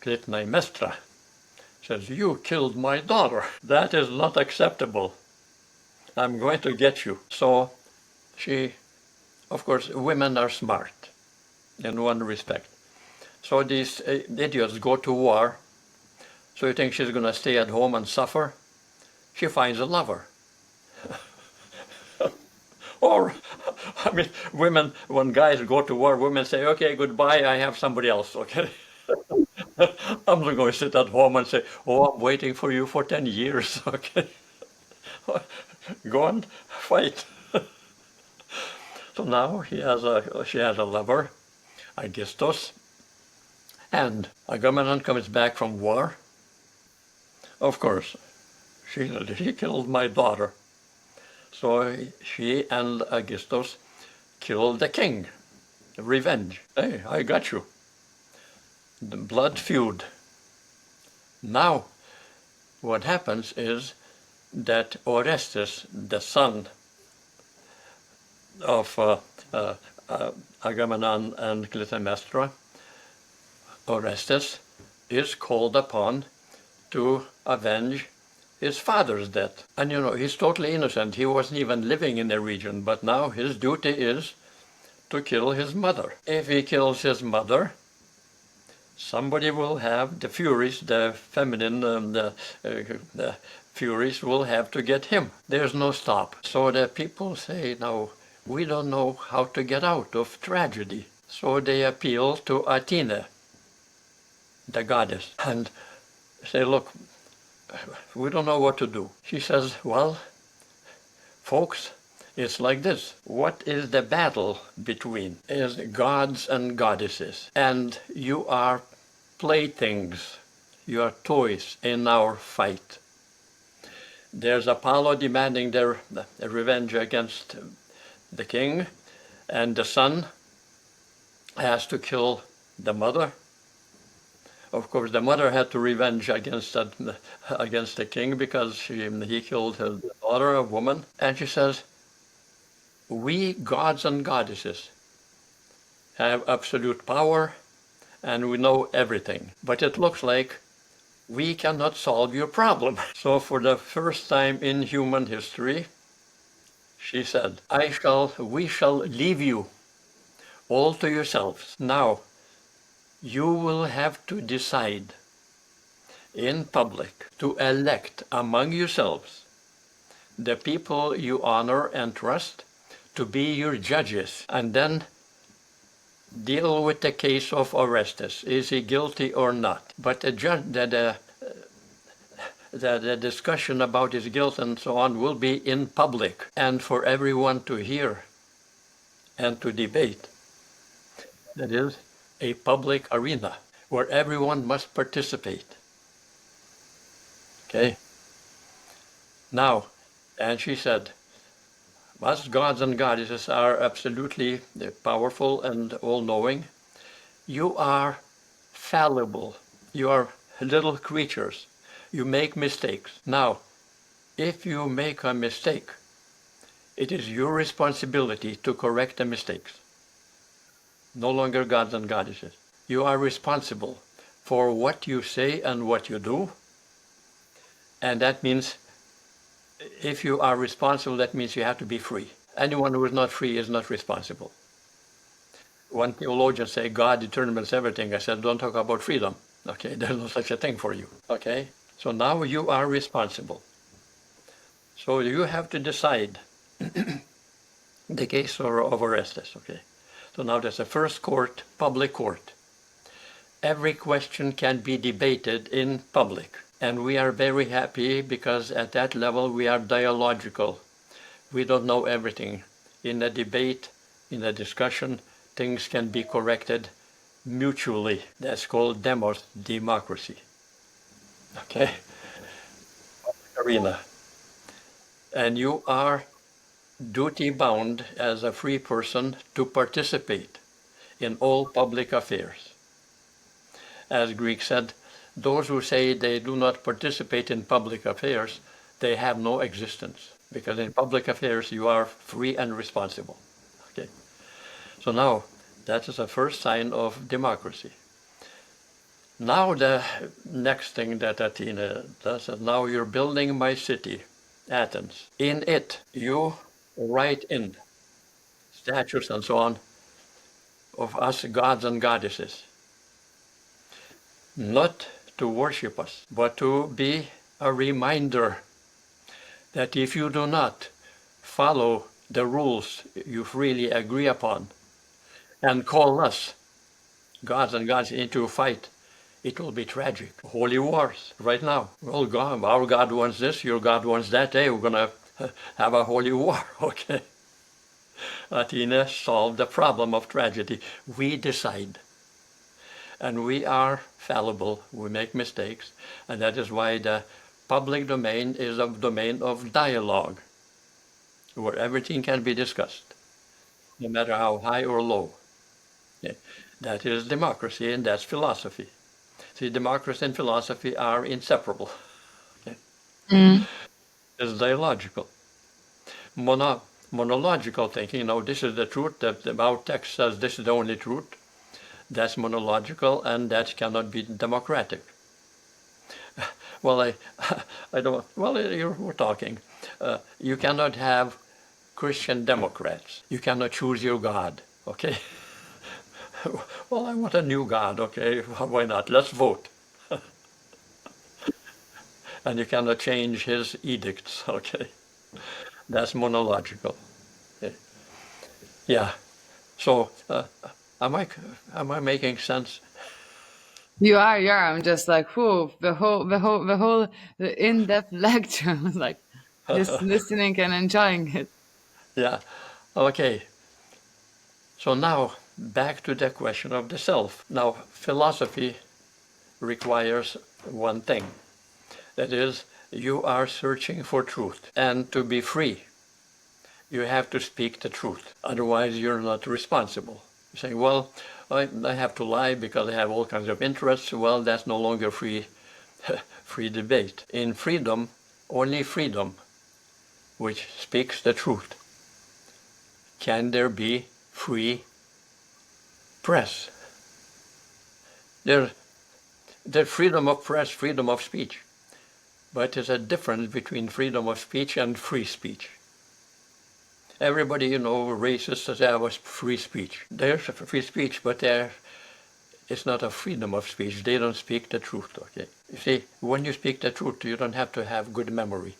Clytemnestra, says, you killed my daughter. That is not acceptable. I'm going to get you. So of course, women are smart in one respect. So these idiots go to war. So you think she's going to stay at home and suffer? She finds a lover. Or, women, when guys go to war, women say, okay, goodbye, I have somebody else, okay? I'm not going to sit at home and say, oh, I'm waiting for you for 10 years, okay? Go and fight. So now she has a lover, Aegisthus, and Agamemnon comes back from war. Of course, he killed my daughter. So she and Aegisthus killed the king. Revenge. Hey, I got you. The blood feud. Now, what happens is that Orestes, the son of Agamemnon and Clytemnestra, Orestes is called upon to avenge his father's death. And he's totally innocent. He wasn't even living in the region, but now his duty is to kill his mother. If he kills his mother, somebody will have the Furies, the feminine, the Furies will have to get him. There's no stop. So the people say, now, we don't know how to get out of tragedy. So they appeal to Athena, the goddess, and say, look, we don't know what to do. She says, well, folks, it's like this. What is the battle between? Is gods and goddesses. And you are playthings. You are toys in our fight. There's Apollo demanding their revenge against the king, and the son has to kill the mother. Of course, the mother had to revenge against the king because he killed his daughter, a woman. And she says, we gods and goddesses have absolute power and we know everything. But it looks like we cannot solve your problem. So for the first time in human history, she said, we shall leave you all to yourselves. Now, you will have to decide in public to elect among yourselves the people you honor and trust to be your judges, and then deal with the case of Orestes. Is he guilty or not? But the discussion about his guilt and so on will be in public and for everyone to hear and to debate. That is a public arena where everyone must participate. Okay? Now, and she said, us gods and goddesses are absolutely powerful and all-knowing. You are fallible. You are little creatures. You make mistakes. Now, if you make a mistake, it is your responsibility to correct the mistakes. No longer gods and goddesses. You are responsible for what you say and what you do. And that means if you are responsible, that means you have to be free. Anyone who is not free is not responsible. One theologian said, God determines everything. I said, don't talk about freedom. Okay, there's no such a thing for you. Okay, so now you are responsible. So you have to decide the case of Orestes. Okay, so now there's a first court, public court. Every question can be debated in public. And we are very happy because at that level we are dialogical. We don't know everything. In a debate, in a discussion, things can be corrected mutually. That's called democracy. Okay? Arena. And you are duty-bound as a free person to participate in all public affairs. As Greek said, those who say they do not participate in public affairs, they have no existence. Because in public affairs, you are free and responsible. Okay. So now, that is the first sign of democracy. Now the next thing that Athena does is now you're building my city, Athens. In it, you write in statues and so on of us gods and goddesses. Not to worship us, but to be a reminder that if you do not follow the rules you freely agree upon and call us gods and gods into a fight, it will be tragic. Holy wars right now. Well, God, our God wants this, your God wants that. Hey, we're going to have a holy war. Okay. Athena solved the problem of tragedy. We decide. And we are fallible, we make mistakes, and that is why the public domain is a domain of dialogue, where everything can be discussed, no matter how high or low. Yeah. That is democracy, and that's philosophy. See, democracy and philosophy are inseparable. Okay? It's dialogical. Monological thinking, this is the truth, our text says this is the only truth. That's monological, and that cannot be democratic. Well, I don't. Well, we're talking. You cannot have Christian Democrats. You cannot choose your God. Okay. Well, I want a new God. Okay, why not? Let's vote. And you cannot change his edicts. Okay, that's monological. Okay. Yeah. So. Am I making sense? You are. I'm just like, whew, the in-depth lecture. I was like, just listening and enjoying it. Yeah. Okay. So now, back to the question of the self. Now, philosophy requires one thing. That is, you are searching for truth. And to be free, you have to speak the truth. Otherwise, you're not responsible. Say, well, I have to lie because I have all kinds of interests. Well, that's no longer free debate. In freedom, only freedom, which speaks the truth, can there be free press. There's freedom of press, freedom of speech. But there's a difference between freedom of speech and free speech. Everybody, racists say, was free speech. There's free speech, but It's not a freedom of speech. They don't speak the truth, okay? You see, when you speak the truth, you don't have to have good memory.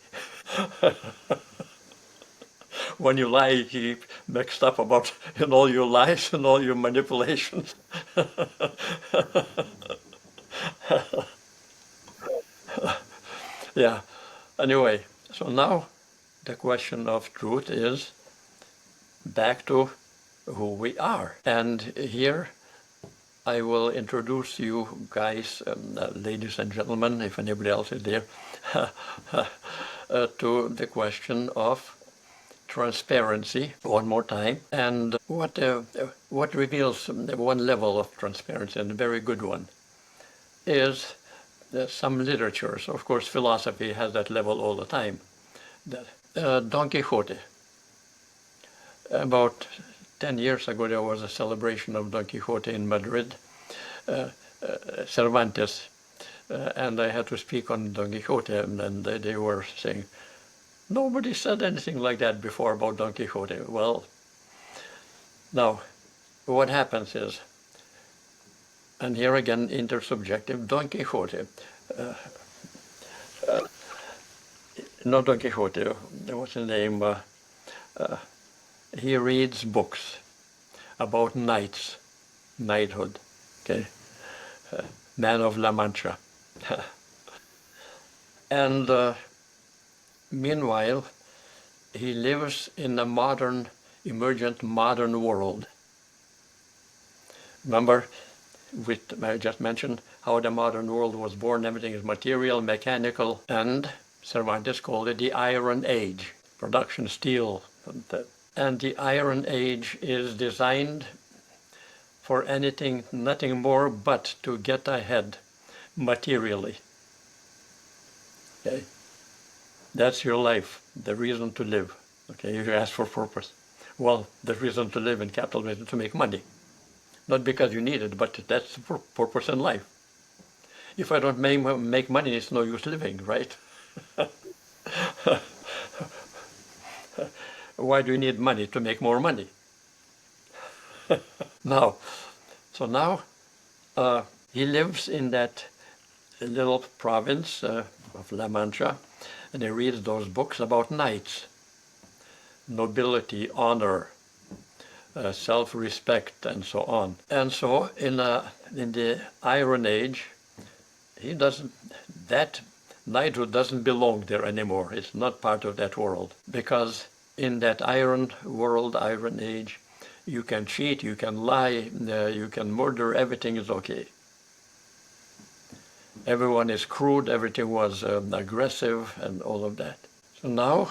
When you lie, you keep mixed up about in all your lies and all your manipulations. Yeah, anyway, so now the question of truth is back to who we are. And here I will introduce you guys, ladies and gentlemen, if anybody else is there, to the question of transparency one more time, and what reveals one level of transparency, and a very good one, is some literatures. Of course, philosophy has that level all the time. Don Quixote. About 10 years ago, there was a celebration of Don Quixote in Madrid, Cervantes, and I had to speak on Don Quixote, and they were saying, nobody said anything like that before about Don Quixote. Well, now, what happens is, and here again, intersubjective, Don Quixote, not Don Quixote, what's his name? He reads books about knights, knighthood, okay? Man of La Mancha. And meanwhile, he lives in a modern, emergent modern world. Remember, I just mentioned how the modern world was born. Everything is material, mechanical, and Cervantes called it the Iron Age. Production, steel. And the Iron Age is designed for anything, nothing more but to get ahead materially. Okay? That's your life, the reason to live. Okay, you ask for purpose. Well, the reason to live in capitalism is to make money. Not because you need it, but that's the purpose in life. If I don't make money, it's no use living, right? Why do you need money? To make more money. Now, he lives in that little province of La Mancha, and he reads those books about knights, nobility, honor, self-respect, and so on. And so in the Iron Age, that knighthood doesn't belong there anymore. It's not part of that world, because in that iron world, Iron Age, you can cheat, you can lie, you can murder, everything is okay. Everyone is crude, everything was aggressive, and all of that. So now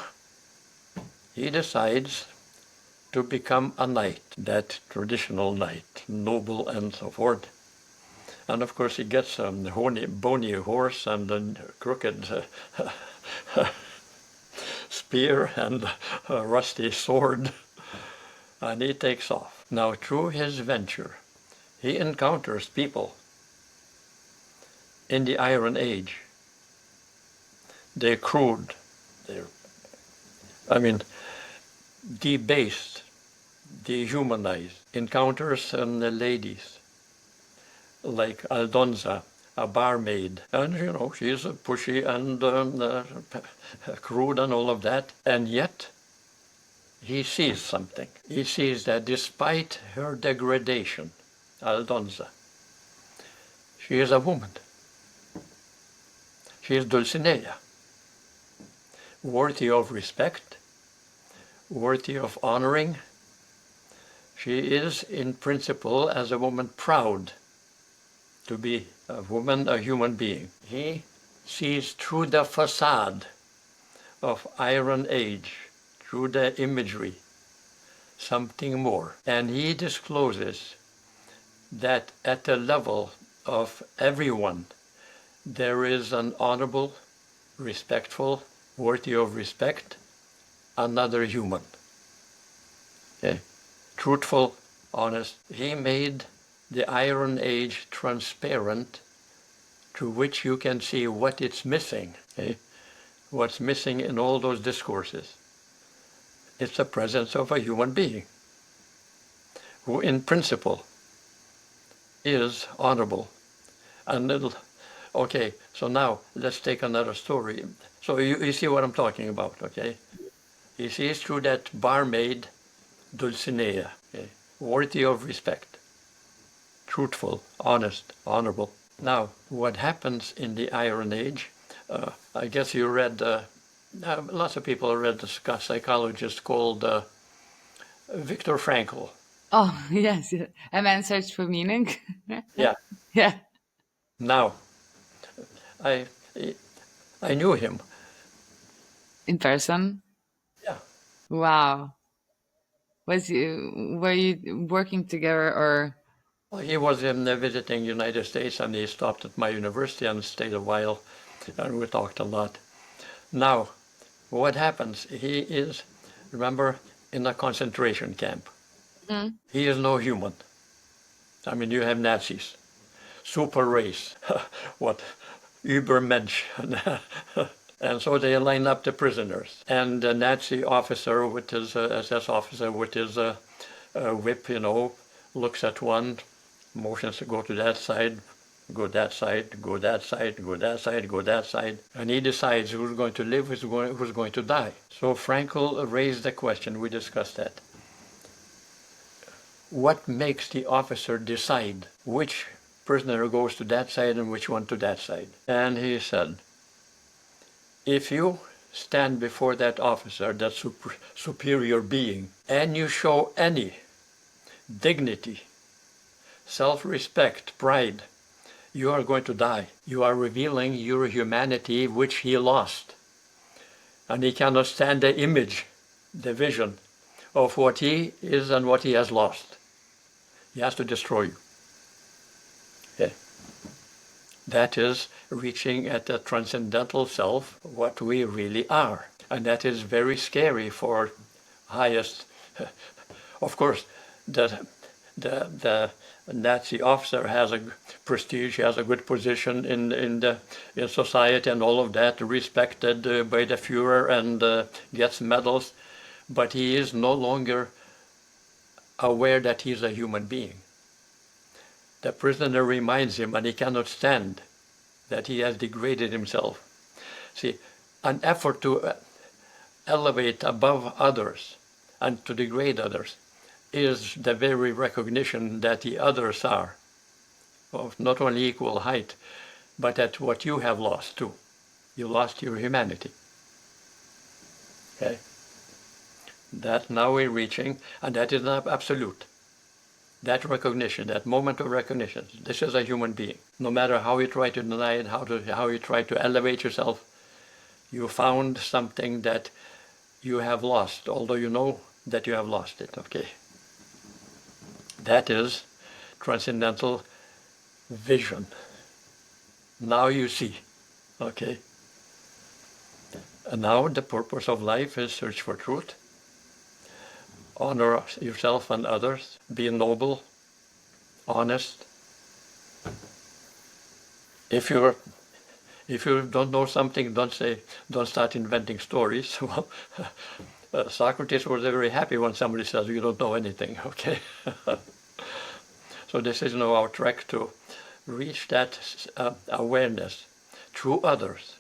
he decides to become a knight, that traditional knight, noble and so forth. And of course he gets a bony horse and a crooked spear and a rusty sword, and he takes off. Now through his venture, he encounters people in the Iron Age. They're crude, debased, dehumanized. Encounters the ladies, like Aldonza, a barmaid, and she's pushy and crude and all of that, and yet he sees something. He sees that despite her degradation, Aldonza, she is a woman. She is Dulcinea, worthy of respect, worthy of honoring. She is, in principle, as a woman, proud to be a woman, a human being. He sees through the facade of Iron Age, through the imagery, something more. And he discloses that at the level of everyone, there is an honorable, respectful, worthy of respect, another human. Okay? Truthful, honest. He made the Iron Age transparent, through which you can see what it's missing. Okay? What's missing in all those discourses. It's the presence of a human being, who in principle is honorable. And it'll, okay, so now let's take another story. So you see what I'm talking about, okay? He sees through that barmaid Dulcinea, okay? Worthy of respect, truthful, honest, honorable. Now, what happens in the Iron Age, I guess you read, lots of people read the psychologist called Viktor Frankl. Oh, yes, yes. A man's search for meaning. Yeah. Yeah. Now, I I knew him. In person. Yeah. Wow. Were you working together or? Well, he was visiting United States, and he stopped at my university and stayed a while, and we talked a lot. Now, what happens? He is, remember, in a concentration camp. Mm. He is no human. I mean, you have Nazis, super race, what, Übermensch. And so they line up the prisoners. And the Nazi officer with his, SS officer with his whip, looks at one, motions to go to that side, go that side, go that side, go that side, go that side. And he decides who's going to live, who's going to die. So Frankl raised the question, we discussed that. What makes the officer decide which prisoner goes to that side and which one to that side? And he said, if you stand before that officer, that superior being, and you show any dignity, self-respect, pride, you are going to die. You are revealing your humanity, which he lost. And he cannot stand the image, the vision of what he is and what he has lost. He has to destroy you. Okay. That is reaching at the transcendental self, what we really are. And that is very scary for highest. Of course, the Nazi officer has a prestige, he has a good position in society and all of that, respected by the Führer and gets medals, but he is no longer aware that he is a human being. The prisoner reminds him, and he cannot stand that he has degraded himself. See, an effort to elevate above others and to degrade others is the very recognition that the others are of not only equal height, but at what you have lost too. You lost your humanity. Okay? That now we're reaching, and that is not absolute. That recognition, that moment of recognition, this is a human being. No matter how you try to deny it, how you try to elevate yourself, you found something that you have lost, although you know that you have lost it, okay? That is transcendental vision. Now you see, okay? And now the purpose of life is search for truth, honor yourself and others, be noble, honest. If you don't know something, don't start inventing stories. Well, Socrates was very happy when somebody says you don't know anything, okay? So this is now our trek to reach that awareness through others,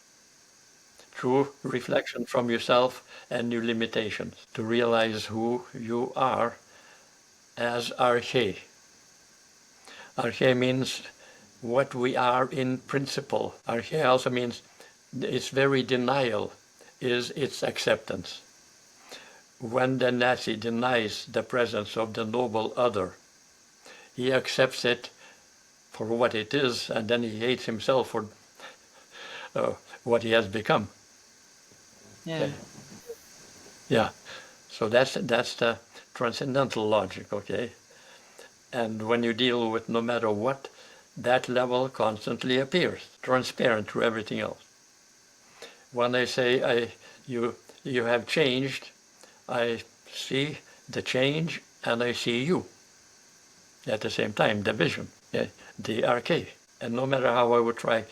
through reflection from yourself and your limitations, to realize who you are as arche. Arche means what we are in principle. Arche also means its very denial is its acceptance. When the Nazi denies the presence of the noble other, he accepts it for what it is, and then he hates himself for what he has become. Yeah. Okay. Yeah. So that's the transcendental logic, okay? And when you deal with no matter what, that level constantly appears, transparent to everything else. When I say you have changed, I see the change and I see you at the same time, the vision, yeah, the arche. And no matter how I would try,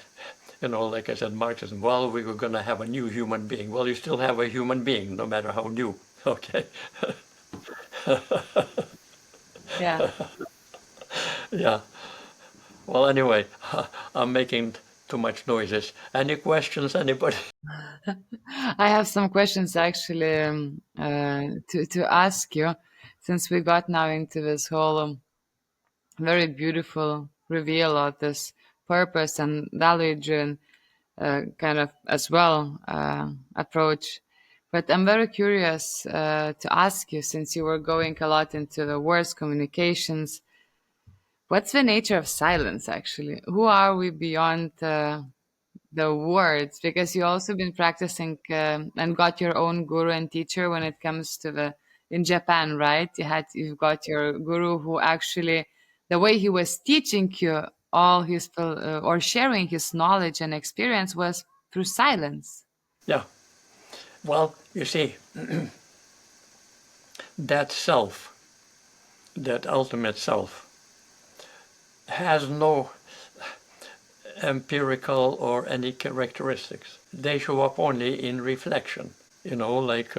like I said, Marxism, well, we were going to have a new human being. Well, you still have a human being, no matter how new, okay? Yeah. Yeah. Well, anyway, I'm making too much noises. Any questions, anybody? I have some questions actually to ask you, since we got now into this whole very beautiful reveal of this purpose and value-driven kind of as well approach. But I'm very curious to ask you, since you were going a lot into the words communications, what's the nature of silence actually? Who are we beyond the words? Because you also been practicing and got your own guru and teacher when it comes to the in Japan, right? You've got your guru who actually the way he was teaching you all his or sharing his knowledge and experience was through silence. Yeah. Well, you see, that self, that ultimate self, has no empirical or any characteristics. They show up only in reflection. Like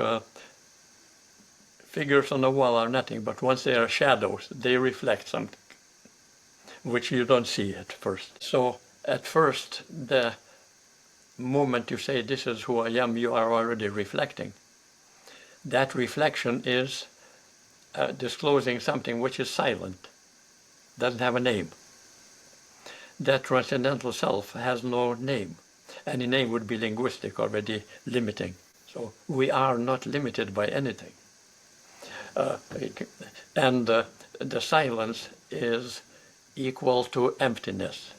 figures on the wall are nothing, but once they are shadows, they reflect something, which you don't see at first. So at first, the moment you say, this is who I am, you are already reflecting. That reflection is disclosing something which is silent, doesn't have a name. That transcendental self has no name. Any name would be linguistic, already limiting. So we are not limited by anything. And the silence is equal to emptiness.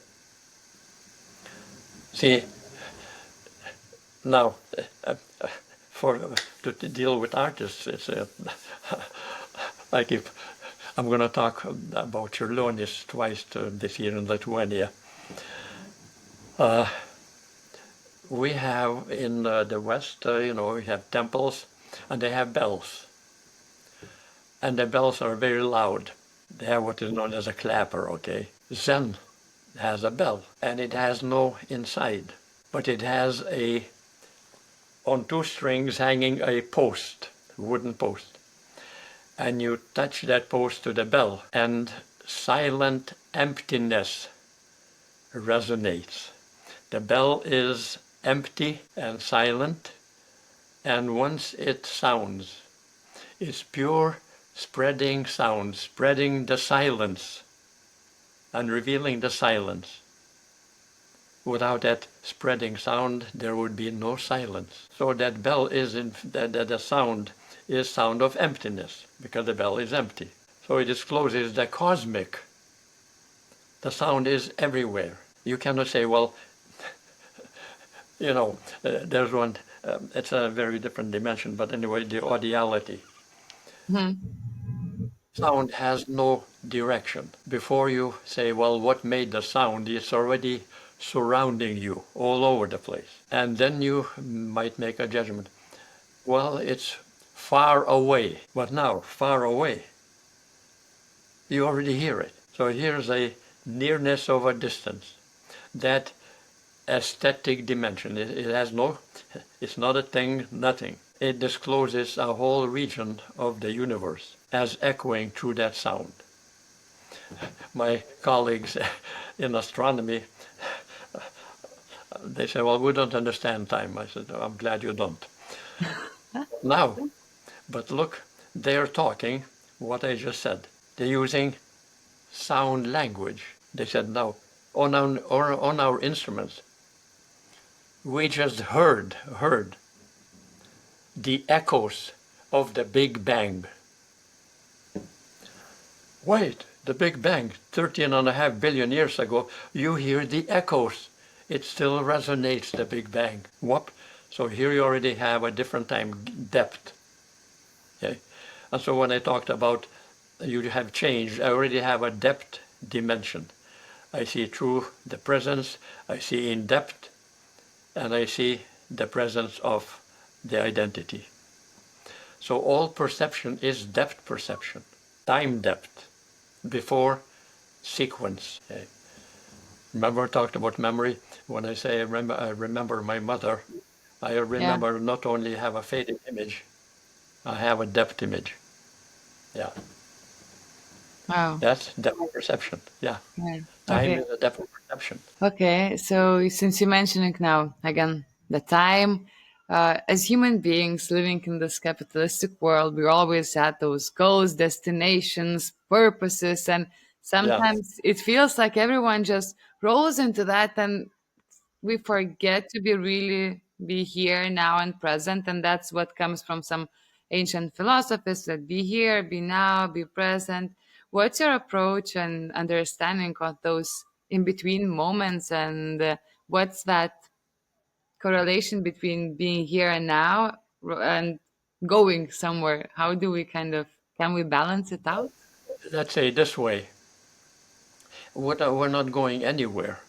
See, now, to deal with artists, it's I'm going to talk about Čiurlionis twice this year in Lithuania. We have in the West, we have temples and they have bells. And the bells are very loud. They have what is known as a clapper, okay? Zen has a bell and it has no inside, but it has on two strings hanging a post, wooden post. And you touch that post to the bell and silent emptiness resonates. The bell is empty and silent, and once it sounds, it's pure spreading sound, spreading the silence and revealing the silence. Without that spreading sound, there would be no silence. So that bell is the sound is sound of emptiness, because the bell is empty. So it discloses the cosmic. The sound is everywhere. You cannot say, well, there's one, it's a very different dimension, but anyway, the audiality. Sound has no direction. Before you say, well, what made the sound, it's already surrounding you all over the place. And then you might make a judgment. Well, it's far away. But now, far away, you already hear it. So here's a nearness over distance. That aesthetic dimension, it has no, it's not a thing, nothing. It discloses a whole region of the universe as echoing through that sound. My colleagues in astronomy, they say, well, we don't understand time. I said, I'm glad you don't. Now, but look, they're talking what I just said. They're using sound language. They said, now, on our instruments, we just heard the echoes of the Big Bang. Wait, the Big Bang, 13.5 billion years ago, you hear the echoes. It still resonates, the Big Bang. Whoop. So here you already have a different time depth. Okay? And so when I talked about you have changed, I already have a depth dimension. I see through the presence, I see in depth, and I see the presence of the identity. So all perception is depth perception, time depth, before sequence. Okay? Remember I talked about memory? When I say I remember my mother, I remember not only have a faded image, I have a depth image. Yeah. Wow. That's depth of perception. Yeah, Yeah. time Okay. is a depth of perception. Okay. So since you're mentioning now again the time, as human beings living in this capitalistic world, we always had those goals, destinations, purposes, and Yeah, sometimes it feels like everyone just rolls into that and we forget to be really be here now and present, and that's what comes from some ancient philosophers that be here, be now, be present. What's your approach and understanding of those in between moments, and what's that correlation between being here and now and going somewhere? How do we kind of can we balance it out? let's say this way. We're not going anywhere.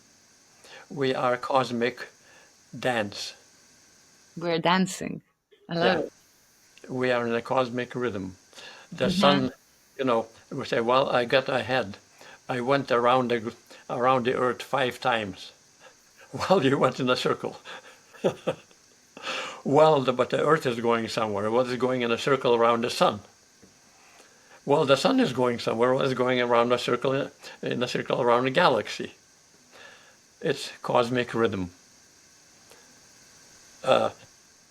We are cosmic dance. We're dancing. I love Yeah, it. we are in a cosmic rhythm. The Hmm. sun, we say, well, I got ahead. I went around the earth 5 times. Well, you went in a circle. Well, but the earth is going somewhere. What is going in a circle around the sun? Well, the sun is going somewhere. What is going around in a circle around the galaxy? It's cosmic rhythm.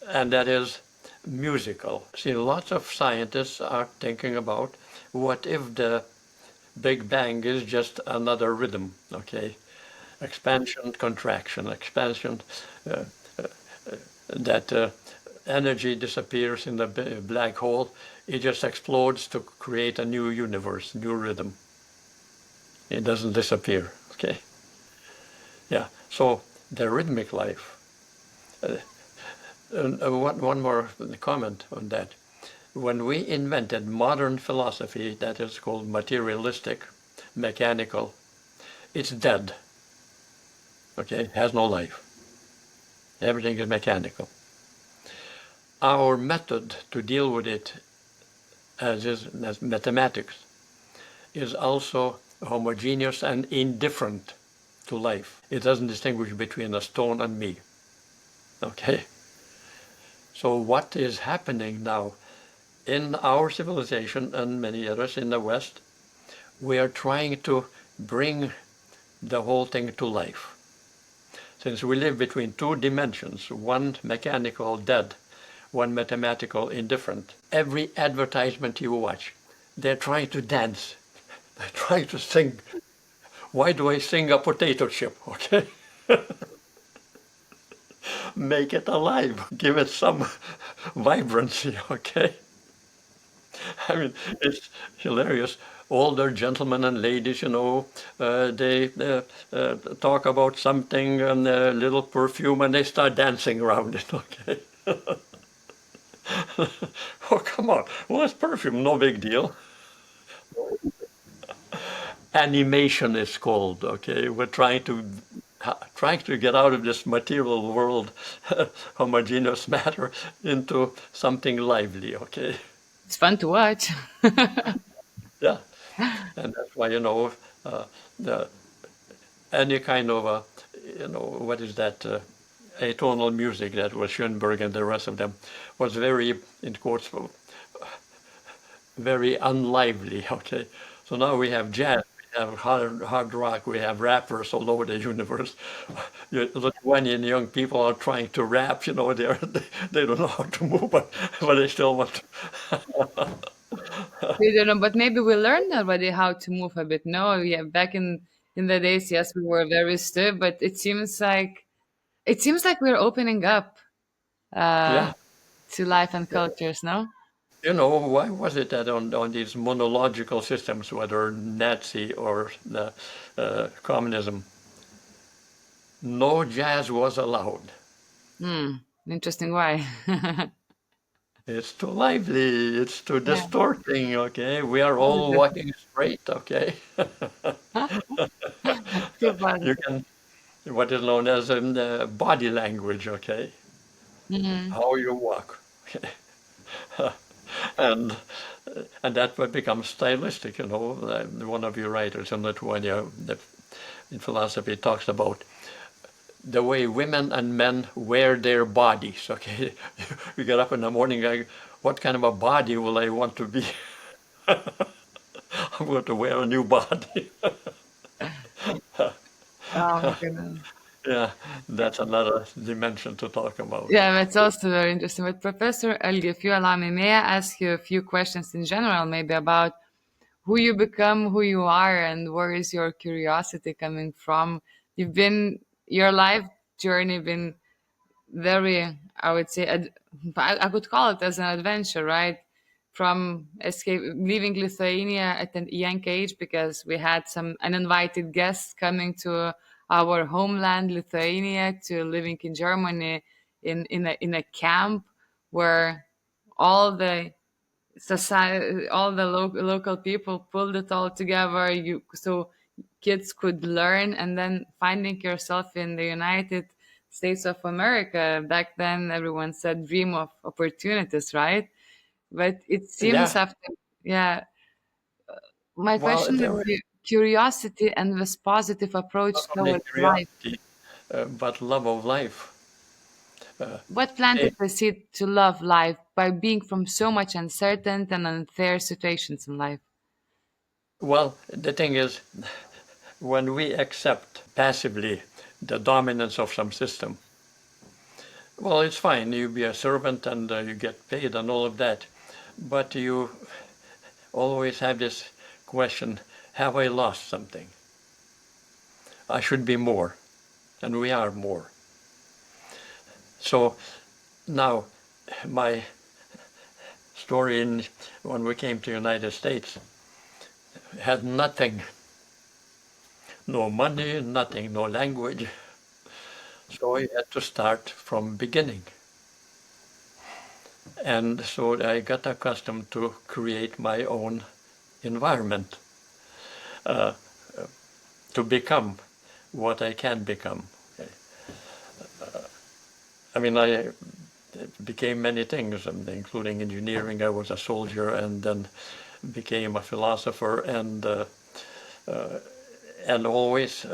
And that is musical. See, lots of scientists are thinking about what if the Big Bang is just another rhythm, okay? Expansion, contraction, expansion, uh, that energy disappears in the black hole. It just explodes to create a new universe, new rhythm. It doesn't disappear, okay? Yeah, so the rhythmic life. One more comment on that. When we invented modern philosophy that is called materialistic, mechanical, it's dead. Okay, it has no life. Everything is mechanical. Our method to deal with it, as mathematics, is also homogeneous and indifferent to life. It doesn't distinguish between a stone and me. Okay? So what is happening now in our civilization and many others in the West, we are trying to bring the whole thing to life. Since we live between two dimensions, one mechanical dead, one mathematical indifferent, every advertisement you watch, they're trying to dance. They're trying to sing. Why do I sing a potato chip? Okay? Make it alive. Give it some vibrancy, okay? I mean, it's hilarious. Older gentlemen and ladies, they talk about something and a little perfume and they start dancing around it, okay? Oh, come on. Well, it's perfume, no big deal. Animation is called, okay? We're trying to get out of this material world, homogeneous matter, into something lively, okay? It's fun to watch. Yeah. And that's why, the any kind of what is that atonal music that was Schoenberg and the rest of them was very, in quotes, very unlively. Okay, so now we have jazz, we have hard rock, we have rappers all over the universe. Lithuanian young people are trying to rap. They don't know how to move, but they still want to. We don't know, but maybe we learned already how to move a bit. No, yeah, back in the days, yes, we were very stiff, but it seems like we're opening up uh Yeah. to life and cultures. No, Why was it that on these monological systems, whether Nazi or the communism, no jazz was allowed? interesting. Why? It's too lively, it's too Yeah, distorting, okay? We are all walking straight, okay? too You positive. can, what is known as body language, okay? How you walk. And and that would become stylistic, One of your writers in Lithuania, in philosophy, talks about the way women and men wear their bodies. Okay, you get up in the morning, like, what kind of a body will I want to be? I'm going to wear a new body. Oh my goodness. Yeah, that's another dimension to talk about. Yeah, that's also very interesting. But Professor Algi, if you allow me, may I ask you a few questions in general, maybe about who you become, who you are, and where is your curiosity coming from? Your life journey been very, I would say, I could call it as an adventure, right? From leaving Lithuania at a young age because we had some uninvited guests coming to our homeland, Lithuania, to living in Germany in a camp where all the society, all the local people pulled it all together. So kids could learn, and then finding yourself in the United States of America. Back then, everyone said dream of opportunities, right? But it seems Yeah, after, yeah. My well, question there would is be curiosity and this positive not approach only towards life. curiosity, but love of life. Uh, What eh, planted the seed to love life by being from so much uncertain and unfair situations in life? well, the thing is, when we accept passively the dominance of some system, well, it's fine. You be a servant and you get paid and all of that. But you always have this question, have I lost something? I should be more, and we are more. So now my story when we came to the United States had nothing, no money, nothing, no language. So I had to start from beginning. And so I got accustomed to create my own environment, uh, to become what I can become. Okay. I mean, I became many things, including engineering. I was a soldier and then became a philosopher, and always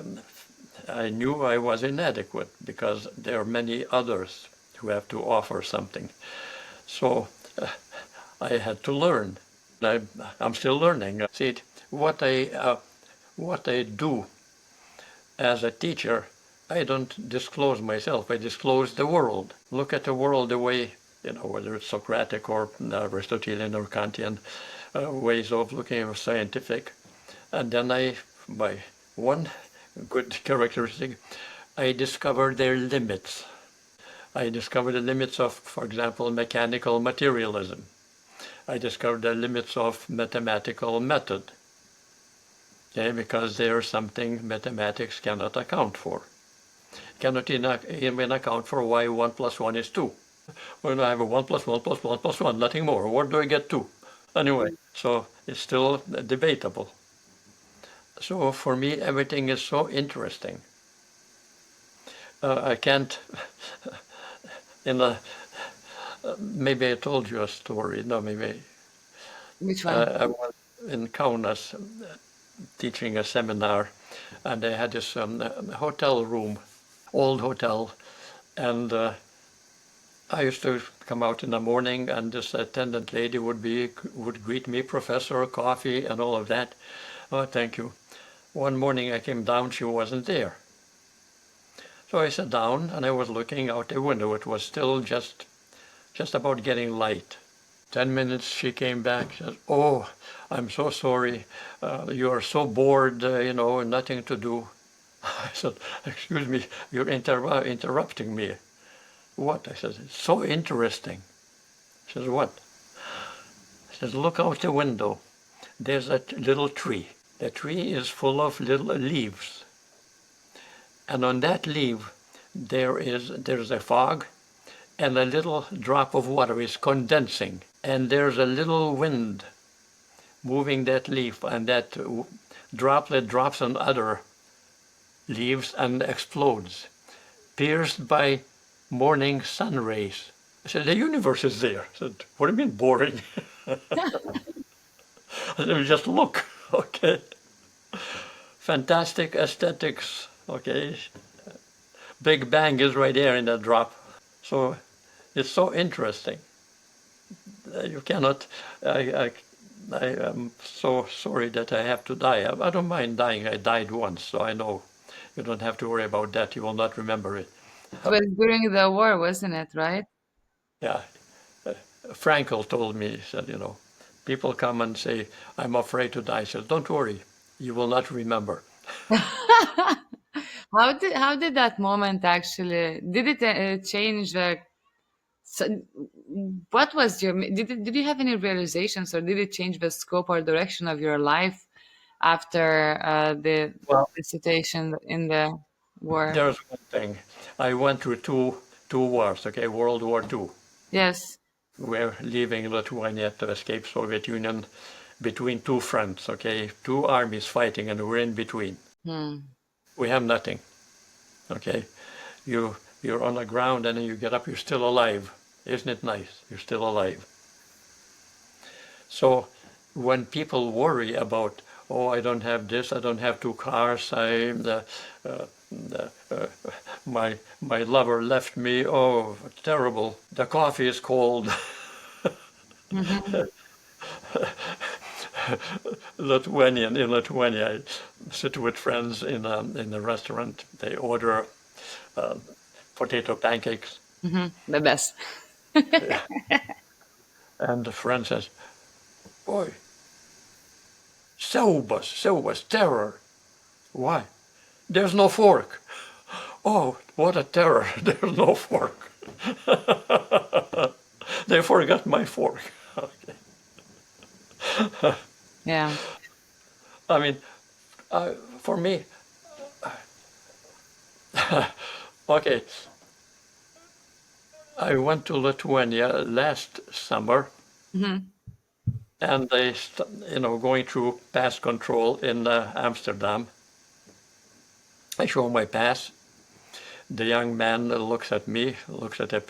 I knew I was inadequate because there are many others who have to offer something. So I had to learn. I'm still learning. See, what I do as a teacher, I don't disclose myself. I disclose the world. Look at the world the way, whether it's Socratic or Aristotelian or Kantian ways of looking at scientific. And then by one good characteristic, I discover their limits. I discover the limits of, for example, mechanical materialism. I discovered the limits of mathematical method, okay, because there's something mathematics cannot account for. Cannot even account for why 1 plus 1 is 2. When I have a 1 plus 1 plus 1 plus 1, nothing more. Where do I get 2? Anyway, so it's still debatable. So for me, everything is so interesting. I can't, maybe I told you a story. No, maybe Which one? I was in Kaunas teaching a seminar, and they had this hotel room, old hotel, and I used to come out in the morning, and this attendant lady would greet me, professor, coffee, and all of that. Oh, thank you. One morning I came down, she wasn't there. So I sat down, and I was looking out the window. It was still just about getting light. 10 minutes she came back, said, "Oh, I'm so sorry. You are so bored, nothing to do." I said, "Excuse me, you're interrupting me." "What?" I said, "It's so interesting." She says, "What?" I said, "Look out the window. There's a little tree. The tree is full of little leaves. And on that leaf, there's a fog, and a little drop of water is condensing. And there's a little wind moving that leaf, and that droplet drops on other leaves and explodes, pierced by morning sun rays." I said, "The universe is there." I said, "What do you mean boring?" I said, "Just look." Okay. Fantastic aesthetics. Okay. Big Bang is right there in that drop. So it's so interesting. You cannot, I I am so sorry that I have to die. I don't mind dying. I died once, so I know you don't have to worry about that. You will not remember it. It was during the war, wasn't it, right? Yeah. Frankel told me, he said, people come and say, I'm afraid to die. I said, don't worry, you will not remember. How did that moment actually did it change so what was your did you have any realizations, or did it change the scope or direction of your life after Well, the situation in the war? there's one thing. I went through two wars, okay, World War II. Yes. We're leaving Lithuania to escape Soviet Union between two fronts, okay, two armies fighting, and we're in between. Hmm. We have nothing, okay. You're on the ground, and then you get up, you're still alive. Isn't it nice? You're still alive. So when people worry about, oh, I don't have this, I don't have two cars, my lover left me, oh, terrible, the coffee is cold. Hmm. In Lithuania, I sit with friends in a restaurant. They order potato pancakes, The best. and the friend says, "Boy, siaubas, terror. Why? There's no fork." Oh, what a terror! There's no fork. They forgot my fork. Yeah. I mean, for me, okay, I went to Lithuania last summer, Hmm. and going through pass control in Amsterdam. I show my pass. The young man looks at me, looks at the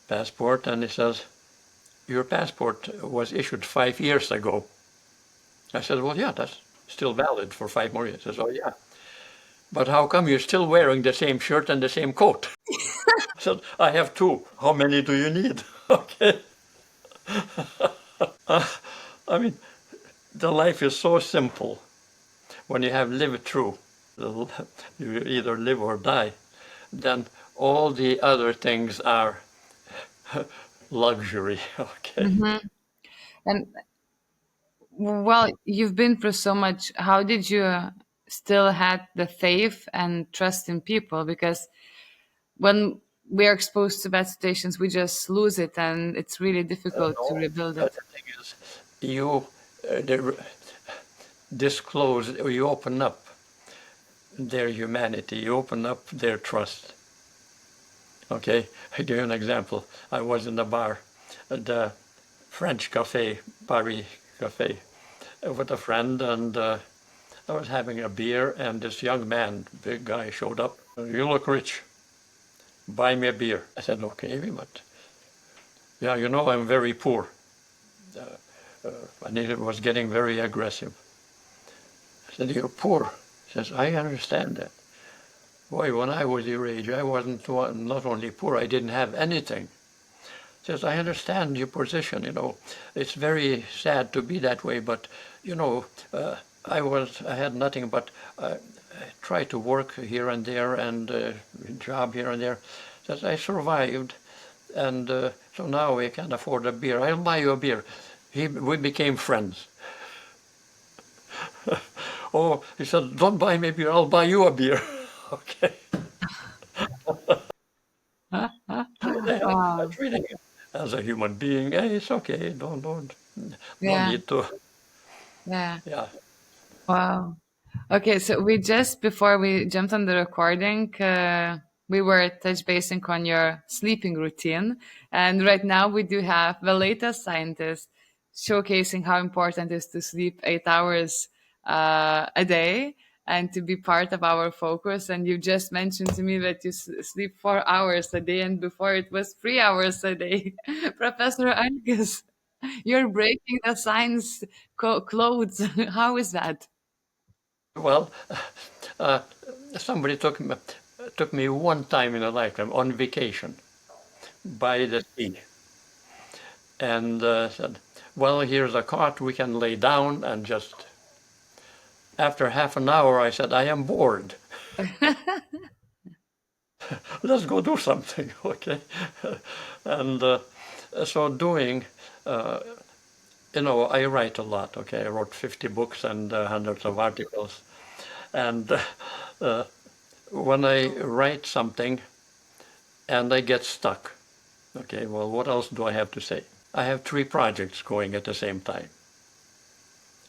passport, and he says, "Your passport was issued 5 years ago." I said, "Well, yeah, that's still valid for 5 more years." He says, "Oh, yeah. But how come you're still wearing the same shirt and the same coat?" I said, "I have two. How many do you need?" Okay. I mean, the life is so simple when you have lived through. You either live or die. Then all the other things are luxury. Okay. Hmm. And well, you've been through so much. How did you still had the faith and trust in people? Because when we are exposed to bad situations, we just lose it, and it's really difficult to No, rebuild it. the thing is, you disclose, you open up their humanity, you open up their trust. Okay, I give you an example. I was in the bar, the French cafe, Paris cafe, with a friend, and I was having a beer, and this young man, big guy, showed up. "You look rich. Buy me a beer." I said, "Okay, but yeah, I'm very poor." And he was getting very aggressive. I said, "You're poor." He says, "I understand that. Boy, when I was your age, I wasn't not only poor, I didn't have anything." He says, "I understand your position. It's very sad to be that way, but I had nothing, but I tried to work here and there, and job here and there." Says, "I survived, and so now we can afford a beer. I'll buy you a beer." We became friends. Oh, he said, "Don't buy me a beer, I'll buy you a beer." Okay. I Wow. treating him as a human being. Hey, it's okay. No Yeah. need to. Yeah. Yeah. Wow. Okay, so we just before we jumped on the recording, we were touch basing on your sleeping routine, and right now we do have the latest scientists showcasing how important it is to sleep 8 hours a day and to be part of our focus. And you just mentioned to me that you sleep 4 hours a day, and before it was 3 hours a day. Professor Algis, you're breaking the science clothes. How is that? Well, uh, somebody took me one time in a lifetime on vacation by the sea, and said, well, here's a cot we can lay down and just, after half an hour, I said, I am bored. Let's go do something, okay? And so doing, I write a lot, okay? I wrote 50 books and hundreds of articles. And when I write something and I get stuck, okay, well, what else do I have to say? I have 3 projects going at the same time.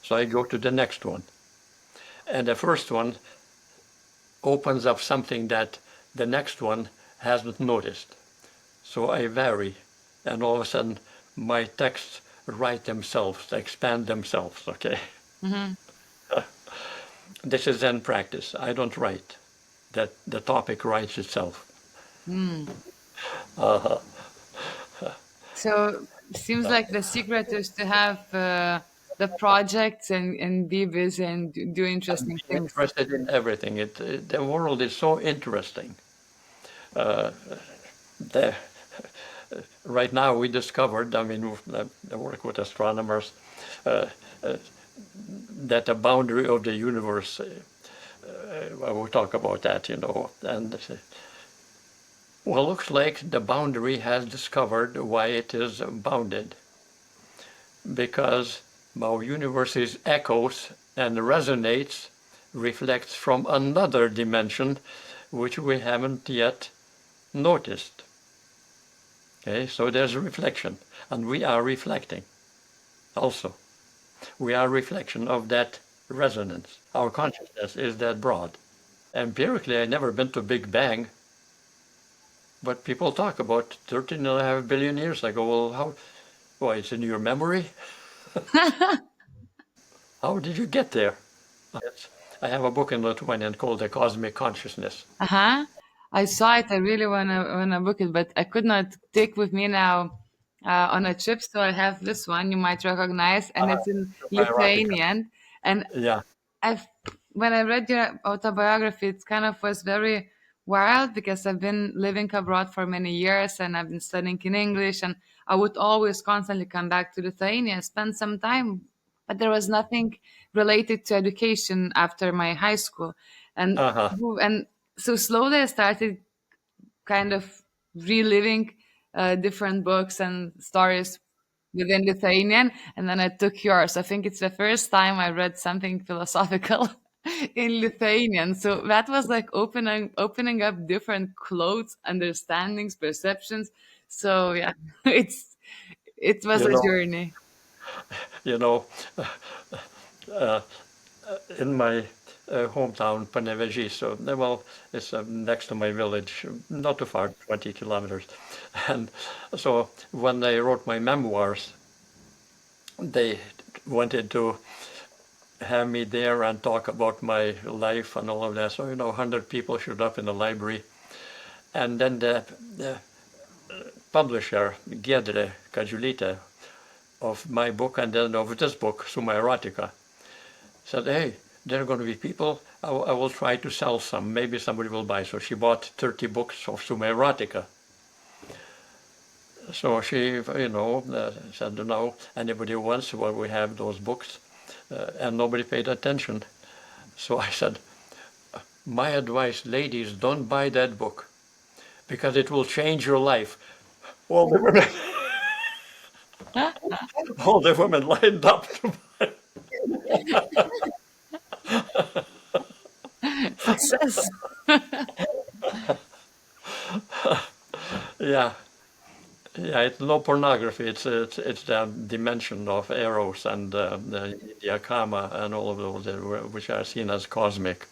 So I go to the next one. And the first one opens up something that the next one hasn't noticed. So I vary, and all of a sudden my texts write themselves, expand themselves, okay? Mm-hmm. This is Zen practice. I don't write. That the topic writes itself. Mm. Uh-huh. So seems like the secret is to have the projects and be busy and do interesting I'm things. interested in everything. The world is so interesting. The, right now we discovered, I work with astronomers, that the boundary of the universe, we'll talk about that, and well, looks like the boundary has discovered why it is bounded. Because our universe is echoes and resonates, reflects from another dimension which we haven't yet noticed. Okay, so there's a reflection, and we are reflecting also. We are a reflection of that resonance. Our consciousness is that broad. Empirically, I've never been to Big Bang, but people talk about 13.5 billion years ago. Well, how? Why, it's in your memory? How did you get there? I have a book in Lithuanian called The Cosmic Consciousness. Uh-huh. I saw it. I really wanna book it, but I could not take with me now on a trip. So I have this one you might recognize, and it's in Erotica. Lithuanian. And Yeah. I've when I read your autobiography, it kind of was very wild because I've been living abroad for many years and I've been studying in English, and I would always constantly come back to Lithuania, spend some time, but there was nothing related to education after my high school, and Uh-huh. and so slowly I started kind of reliving different books and stories within Lithuanian, and then I took yours. I think it's the first time I read something philosophical in Lithuanian. So that was like opening up different clothes, understandings, perceptions. So yeah, it was You a know, journey. you know, in my hometown, Panevėžys, so well, it's next to my village, not too far, 20 kilometers. And so when I wrote my memoirs, they wanted to have me there and talk about my life and all of that. So, 100 people showed up in the library. And then the publisher, Giedre Kadžiulytė, of my book and then of this book, Summa Erotica, said, hey, there are going to be people, I will try to sell some, maybe somebody will buy. So she bought 30 books of Summa Erotica. So she, said, no, anybody wants, well, we have those books, and nobody paid attention. So I said, my advice, ladies, don't buy that book, because it will change your life. All the women, all the women lined up to buy. Success. Yeah. Yeah, it's no pornography. It's the dimension of eros and the kama and all of those which are seen as cosmic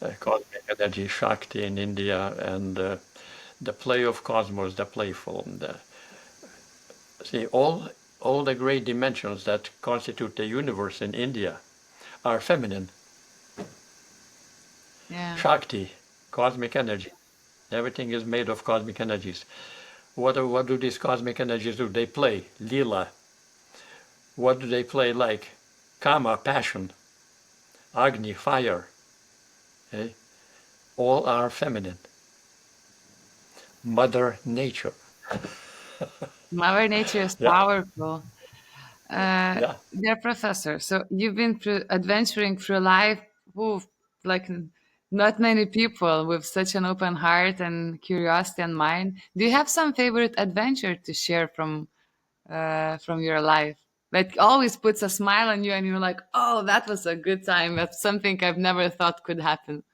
energy, Shakti in India, and the play of cosmos, the playful. See, all the great dimensions that constitute the universe in India are feminine. Yeah. Shakti, cosmic energy. Everything is made of cosmic energies. What do these cosmic energies do? They play lila. What do they play like? Kama, passion. Agni, fire. Okay? All are feminine. Mother Nature. Mother Nature is Yeah. powerful. Dear professor, so you've been adventuring through life, ooh, like not many people with such an open heart and curiosity and mind. Do you have some favorite adventure to share from your life that always puts a smile on you and you're like, oh, that was a good time. That's something I've never thought could happen.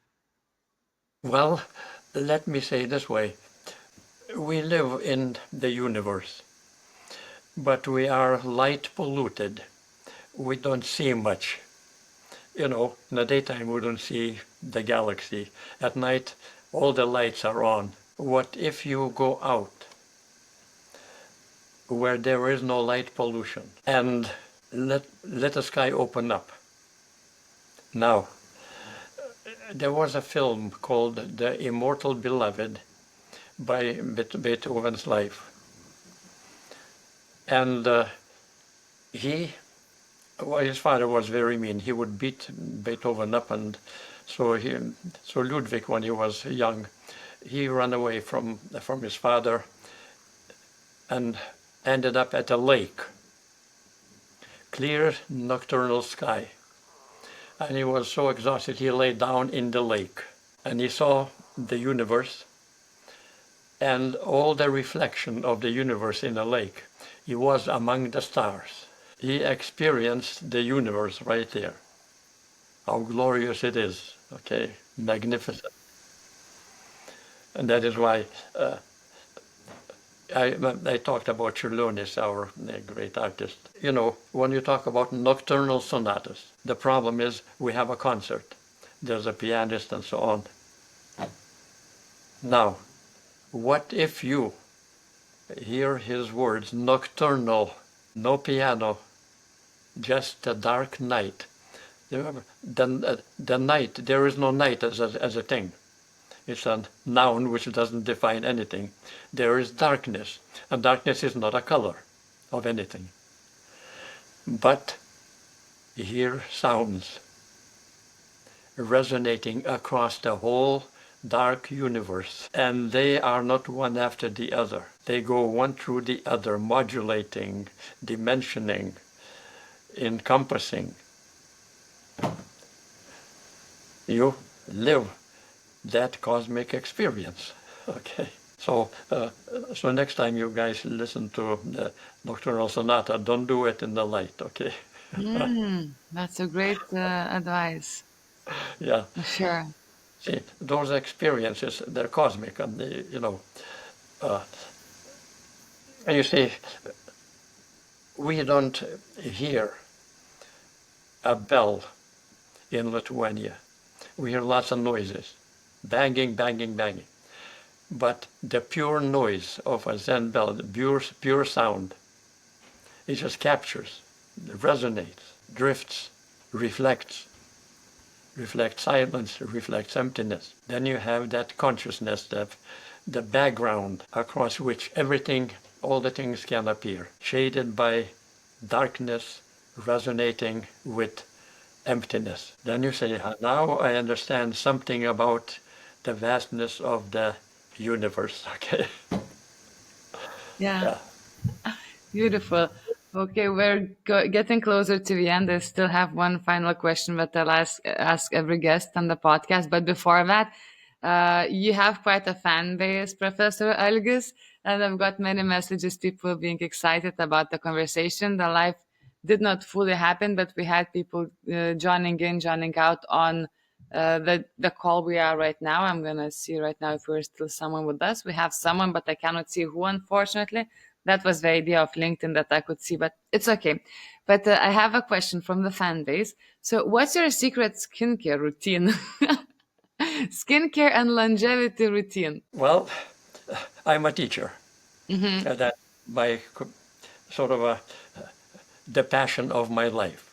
Well, let me say this way. We live in the universe, but we are light polluted. We don't see much. You know, in the daytime we don't see the galaxy. At night, all the lights are on. What if you go out where there is no light pollution and let the sky open up? Now, there was a film called The Immortal Beloved by Beethoven's life. And his father was very mean. He would beat Beethoven up, and so Ludwig, when he was young, he ran away from his father and ended up at a lake, clear nocturnal sky. And he was so exhausted, he lay down in the lake, and he saw the universe and all the reflection of the universe in the lake. He was among the stars. He experienced the universe right there. How glorious it is, okay? Magnificent. And that is why I talked about Čiurlionis, our great artist. You know, when you talk about nocturnal sonatas, the problem is we have a concert. There's a pianist and so on. Now, what if you hear his words, nocturnal, no piano, just a dark night. The night, there is no night as a thing. It's a noun which doesn't define anything. There is darkness, and darkness is not a color of anything. But hear sounds resonating across the whole dark universe, and they are not one after the other. They go one through the other, modulating, dimensioning, encompassing. You live that cosmic experience. Okay. So next time you guys listen to the Nocturnal Sonata, don't do it in the light, okay? That's a great advice. Yeah. Sure. See, those experiences, they're cosmic, and and you see, we don't hear a bell in Lithuania. We hear lots of noises, banging, banging, banging. But the pure noise of a Zen bell, the pure sound, it just captures, resonates, drifts, reflects silence, reflects emptiness. Then you have that consciousness, the background across which everything, all the things can appear, shaded by darkness, resonating with emptiness. Then you say, now I understand something about the vastness of the universe. Okay. Yeah. Beautiful. Okay, we're getting closer to the end. I still have one final question that I'll ask every guest on the podcast. But before that, you have quite a fan base, Professor Algis, and I've got many messages, people being excited about the conversation. The live did not fully happen, but we had people joining in, joining out on the call we are right now. I'm gonna see right now if we're still someone with us. We have someone, but I cannot see who, unfortunately. That was the idea of LinkedIn that I could see, but it's okay. But I have a question from the fan base. So, what's your secret skincare routine? Skincare and longevity routine. Well, I'm a teacher. That's my sort of the passion of my life.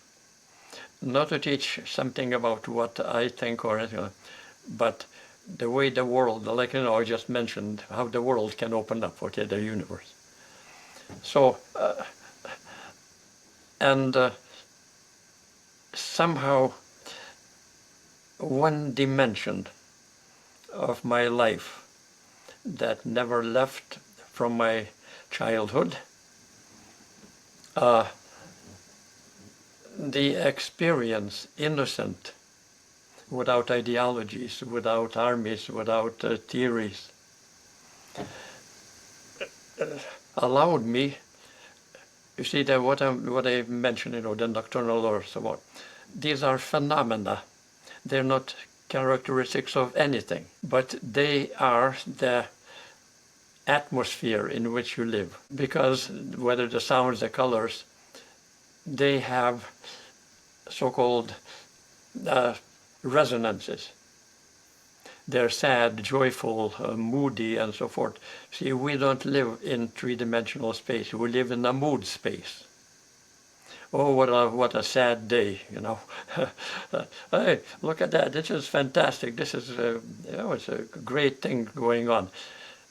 Not to teach something about what I think or anything, but the way the world, like I just mentioned, how the world can open up, okay, the universe. So, somehow one dimension of my life that never left from my childhood the experience innocent, without ideologies, without armies, without theories, allowed me, you see that what I mentioned, the nocturnal or so on, these are phenomena. They're not characteristics of anything, but they are the atmosphere in which you live. Because whether the sounds, the colors, they have so-called resonances. They're sad, joyful, moody, and so forth. See, we don't live in three-dimensional space. We live in a mood space. Oh, what a sad day, Hey, look at that. This is fantastic. This is, it's a great thing going on.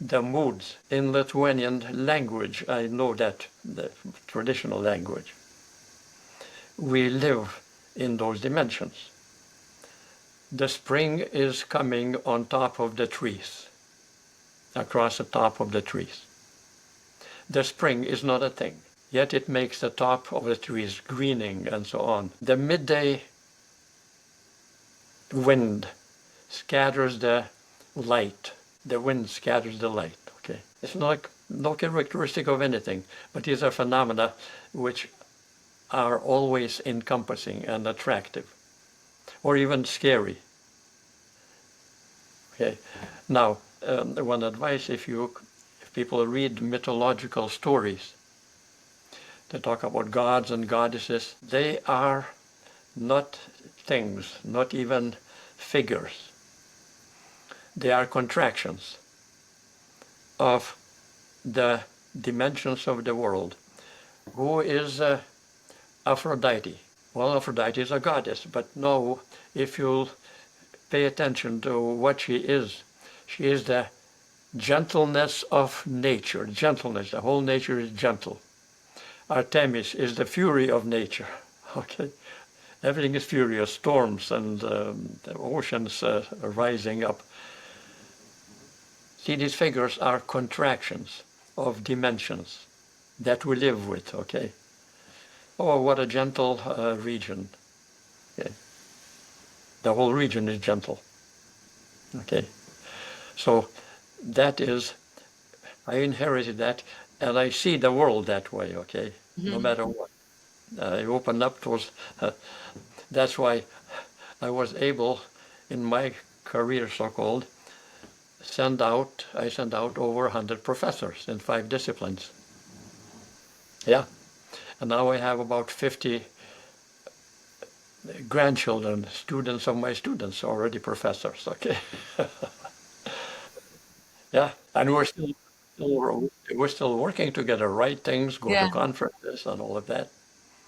The moods in Lithuanian language, I know that, the traditional language. We live in those dimensions. The spring is coming on top of the trees, across the top of the trees. The spring is not a thing, yet it makes the top of the trees greening and so on. The midday wind scatters the light. The wind scatters the light, okay? It's not no characteristic of anything, but these are phenomena which are always encompassing and attractive, or even scary. Okay. Now, one advice: if people read mythological stories, they talk about gods and goddesses. They are not things, not even figures. They are contractions of the dimensions of the world. Who is Aphrodite? Well, Aphrodite is a goddess, but no, if you pay attention to what she is the gentleness of nature. Gentleness, the whole nature is gentle. Artemis is the fury of nature, okay? Everything is furious, storms and the oceans rising up. See, these figures are contractions of dimensions that we live with, okay? Oh, what a gentle region. Okay. The whole region is gentle. Okay. So that is, I inherited that, and I see the world that way, okay? No matter what. I opened up those, that's why I was able, in my career so-called, I sent out over 100 professors in 5 disciplines. Yeah. And now I have about 50 grandchildren, students of my students, already professors, okay? Yeah, and we're still working together, write things, go to Yeah, conferences and all of that.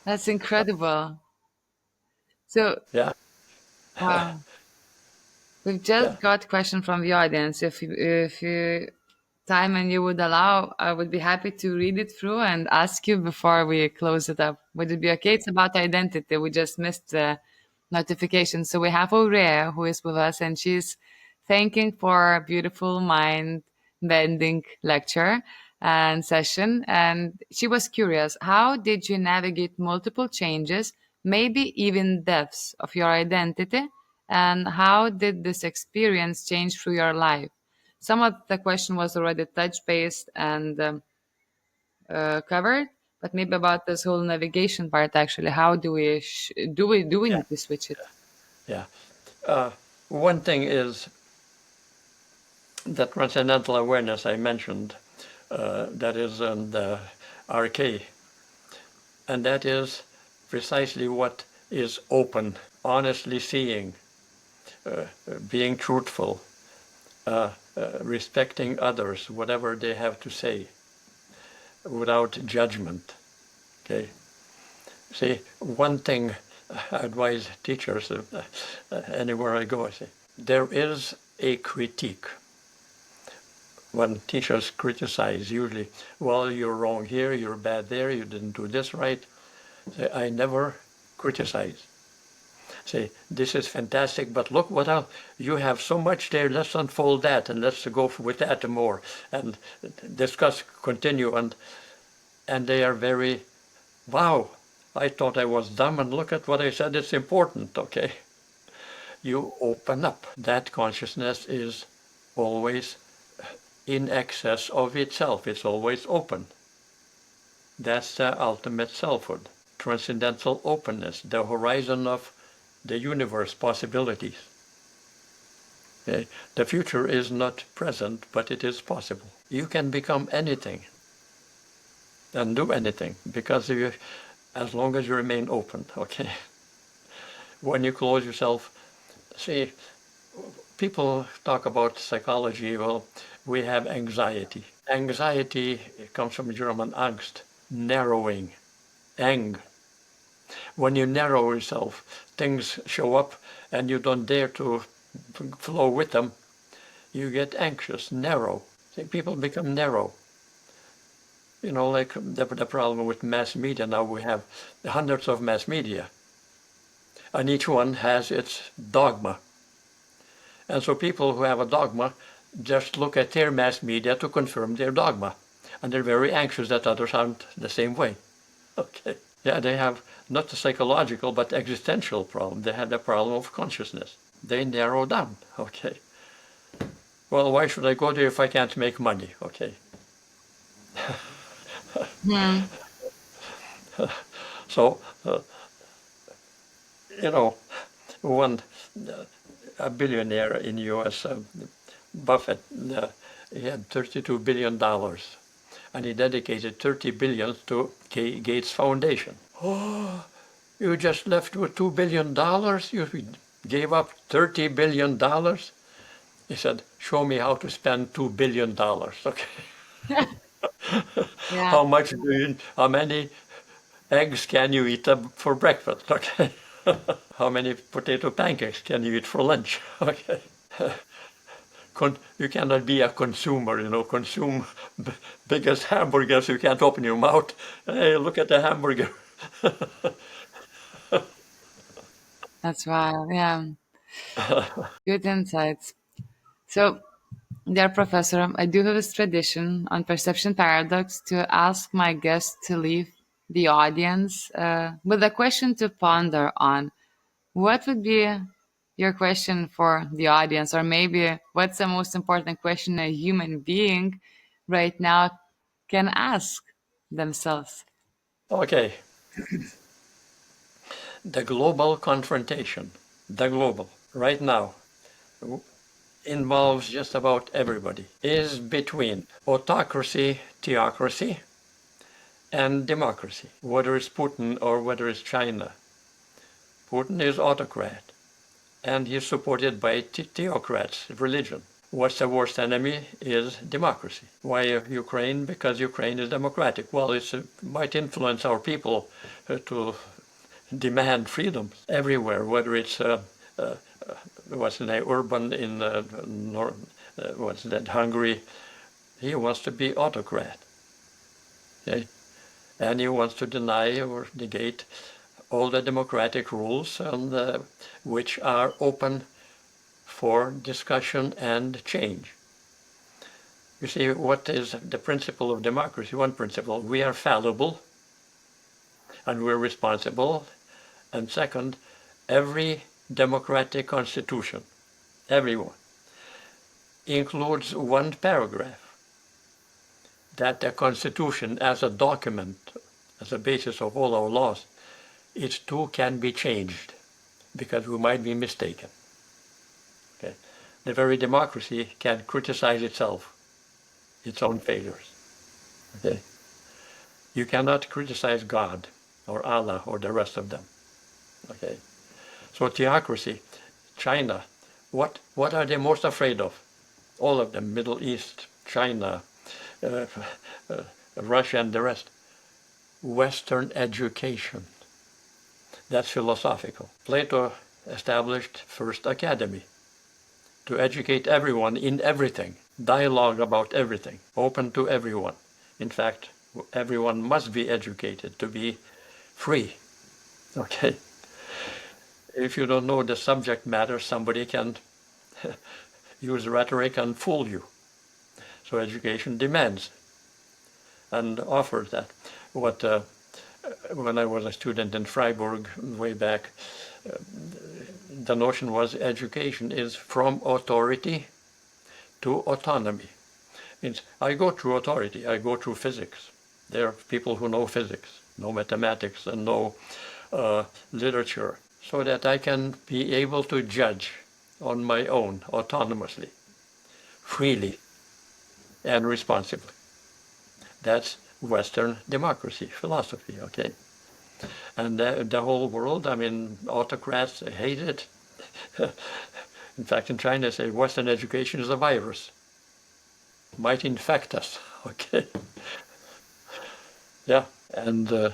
that's incredible. So, Yeah, wow. We've yeah, just got a question from the audience. If you time and you would allow, I would be happy to read it through and ask you before we close it up. Would it be okay? It's about identity. We just missed the notification. So we have Aurea who is with us, and she's thanking for a beautiful mind bending lecture and session. And she was curious, how did you navigate multiple changes, maybe even deaths of your identity? And how did this experience change through your life? Some of the question was already touch based and covered, but maybe about this whole navigation part. Actually, how do we do we yeah, need to switch it? yeah. One thing is the transcendental awareness I mentioned, that is in the RK, and that is precisely what is open, honestly seeing, being truthful, respecting others, whatever they have to say, without judgment. Okay. See, one thing I advise teachers anywhere I go, I say, there is a critique. When teachers criticize, usually, well, you're wrong here, you're bad there, you didn't do this right. Say, I never criticize. Say, this is fantastic, but look what else. You have so much there, let's unfold that and let's go with that more and discuss, continue, and they are very, wow, I thought I was dumb, and look at what I said, it's important, okay? You open up. That consciousness is always in excess of itself. It's always open. That's the ultimate selfhood. Transcendental openness, the horizon of the universe possibilities. Okay? The future is not present, but it is possible. You can become anything and do anything because you, as long as you remain open, okay? When you close yourself, see, people talk about psychology. Well, we have anxiety. Anxiety comes from German Angst, narrowing, eng. When you narrow yourself, things show up and you don't dare to flow with them. You get anxious, narrow. See, people become narrow. You know, like the problem with mass media now, we have hundreds of mass media, and each one has its dogma. And so people who have a dogma just look at their mass media to confirm their dogma. And they're very anxious that others aren't the same way. Okay. Yeah, they have not the psychological but existential problem. They have the problem of consciousness. They narrow down. Okay. Well, why should I go there if I can't make money? Okay. So, you know, one a billionaire in the U.S., Buffett, he had $32 billion, and he dedicated $30 billion to Gates Foundation. Oh, you just left with $2 billion? You gave up $30 billion? He said, show me how to spend $2 billion, okay? Yeah. How many eggs can you eat for breakfast, okay? How many potato pancakes can you eat for lunch, okay? You cannot be a consumer, consume biggest hamburgers, you can't open your mouth. Hey, look at the hamburger. That's wild. Yeah. Good insights. So, dear Professor, I do have this tradition on Perception Paradox to ask my guests to leave the audience with a question to ponder on. What would be your question for the audience? Or maybe what's the most important question a human being right now can ask themselves? Okay, the global confrontation, right now, involves just about everybody, is between autocracy, theocracy, and democracy, whether it's Putin or whether it's China. Putin is autocrat, and he's supported by theocrats, religion. What's the worst enemy is democracy. Why Ukraine? Because Ukraine is democratic. Well, it might influence our people to demand freedoms everywhere, whether it's Urban in Hungary. He wants to be autocrat. Okay? And he wants to deny or negate all the democratic rules and which are open for discussion and change. You see, what is the principle of democracy? One principle, we are fallible and we're responsible. And second, every democratic constitution, everyone, includes one paragraph that the Constitution as a document, as a basis of all our laws, it too can be changed because we might be mistaken. Okay? The very democracy can criticize itself, its own failures. Okay? You cannot criticize God or Allah or the rest of them. Okay? So theocracy, China, what are they most afraid of? All of them, Middle East, China, Russia and the rest. Western education. That's philosophical. Plato established first academy to educate everyone in everything, dialogue about everything, open to everyone. In fact, everyone must be educated to be free. Okay? If you don't know the subject matter, somebody can use rhetoric and fool you. So education demands and offers that. What when I was a student in Freiburg way back, the notion was education is from authority to autonomy. Means I go through authority, I go through physics. There are people who know physics, know mathematics, and know literature, so that I can be able to judge on my own, autonomously, freely, and responsibly. That's Western democracy, philosophy, okay? And the whole world, I mean, autocrats hate it. In fact, in China, they say Western education is a virus. Might infect us, okay? Yeah, and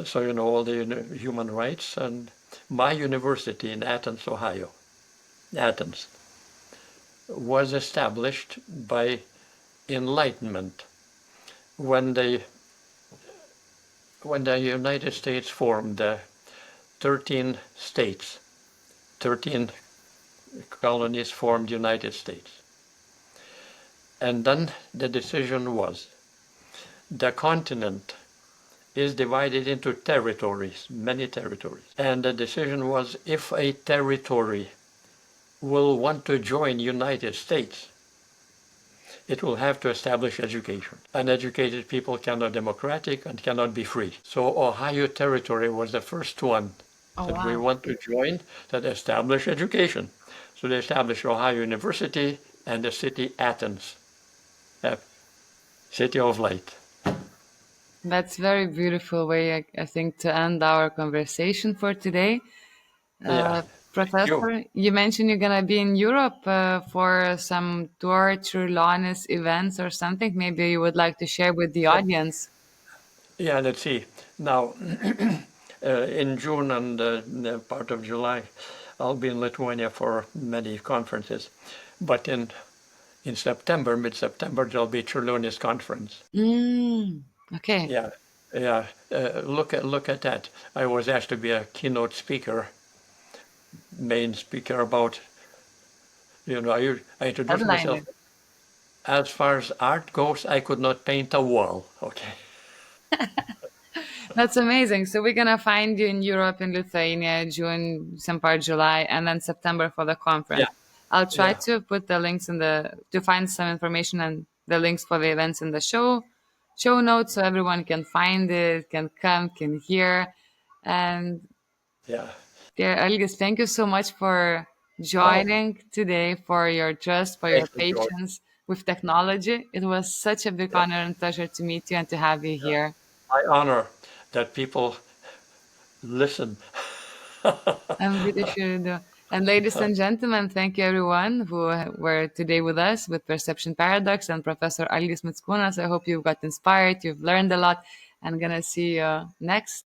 so you know all the human rights. And my university in Athens, Ohio, Athens, was established by enlightenment when the United States formed the 13 states, 13 colonies formed the United States. And then the decision was, the continent is divided into territories, many territories. And the decision was, if a territory will want to join United States, it will have to establish education. Uneducated people cannot democratic and cannot be free. So Ohio Territory was the first one that we want to join that establish education. So they established Ohio University and the city Athens, city of light. That's very beautiful way, I think, to end our conversation for today. Yeah. Professor, you mentioned you're gonna be in Europe for some tour through Launis events or something. Maybe you would like to share with the audience. Yeah, let's see. Now, in June and part of July, I'll be in Lithuania for many conferences. But in September, mid-September, there'll be Čiurlionis conference. Okay. Yeah, yeah. Look at that. I was asked to be a keynote speaker, main speaker about. I introduced myself. Headlining. As far as art goes, I could not paint a wall. Okay. That's amazing. So we're gonna find you in Europe, in Lithuania, June, some part July, and then September for the conference. Yeah. I'll try Yeah. to put the links to find some information and the links for the events in the show notes so everyone can find it, can come, can hear. And Yeah. dear Algis, thank you so much for joining today, for your trust, for your Thank you, George. patience with technology. It was such a big Yeah. honor and pleasure to meet you and to have you here. I honor that people listen. I'm pretty sure you do. And ladies and gentlemen, thank you everyone who were today with us with Perception Paradox and Professor Algis Mickunas. I hope you got inspired, you've learned a lot, and gonna see you next.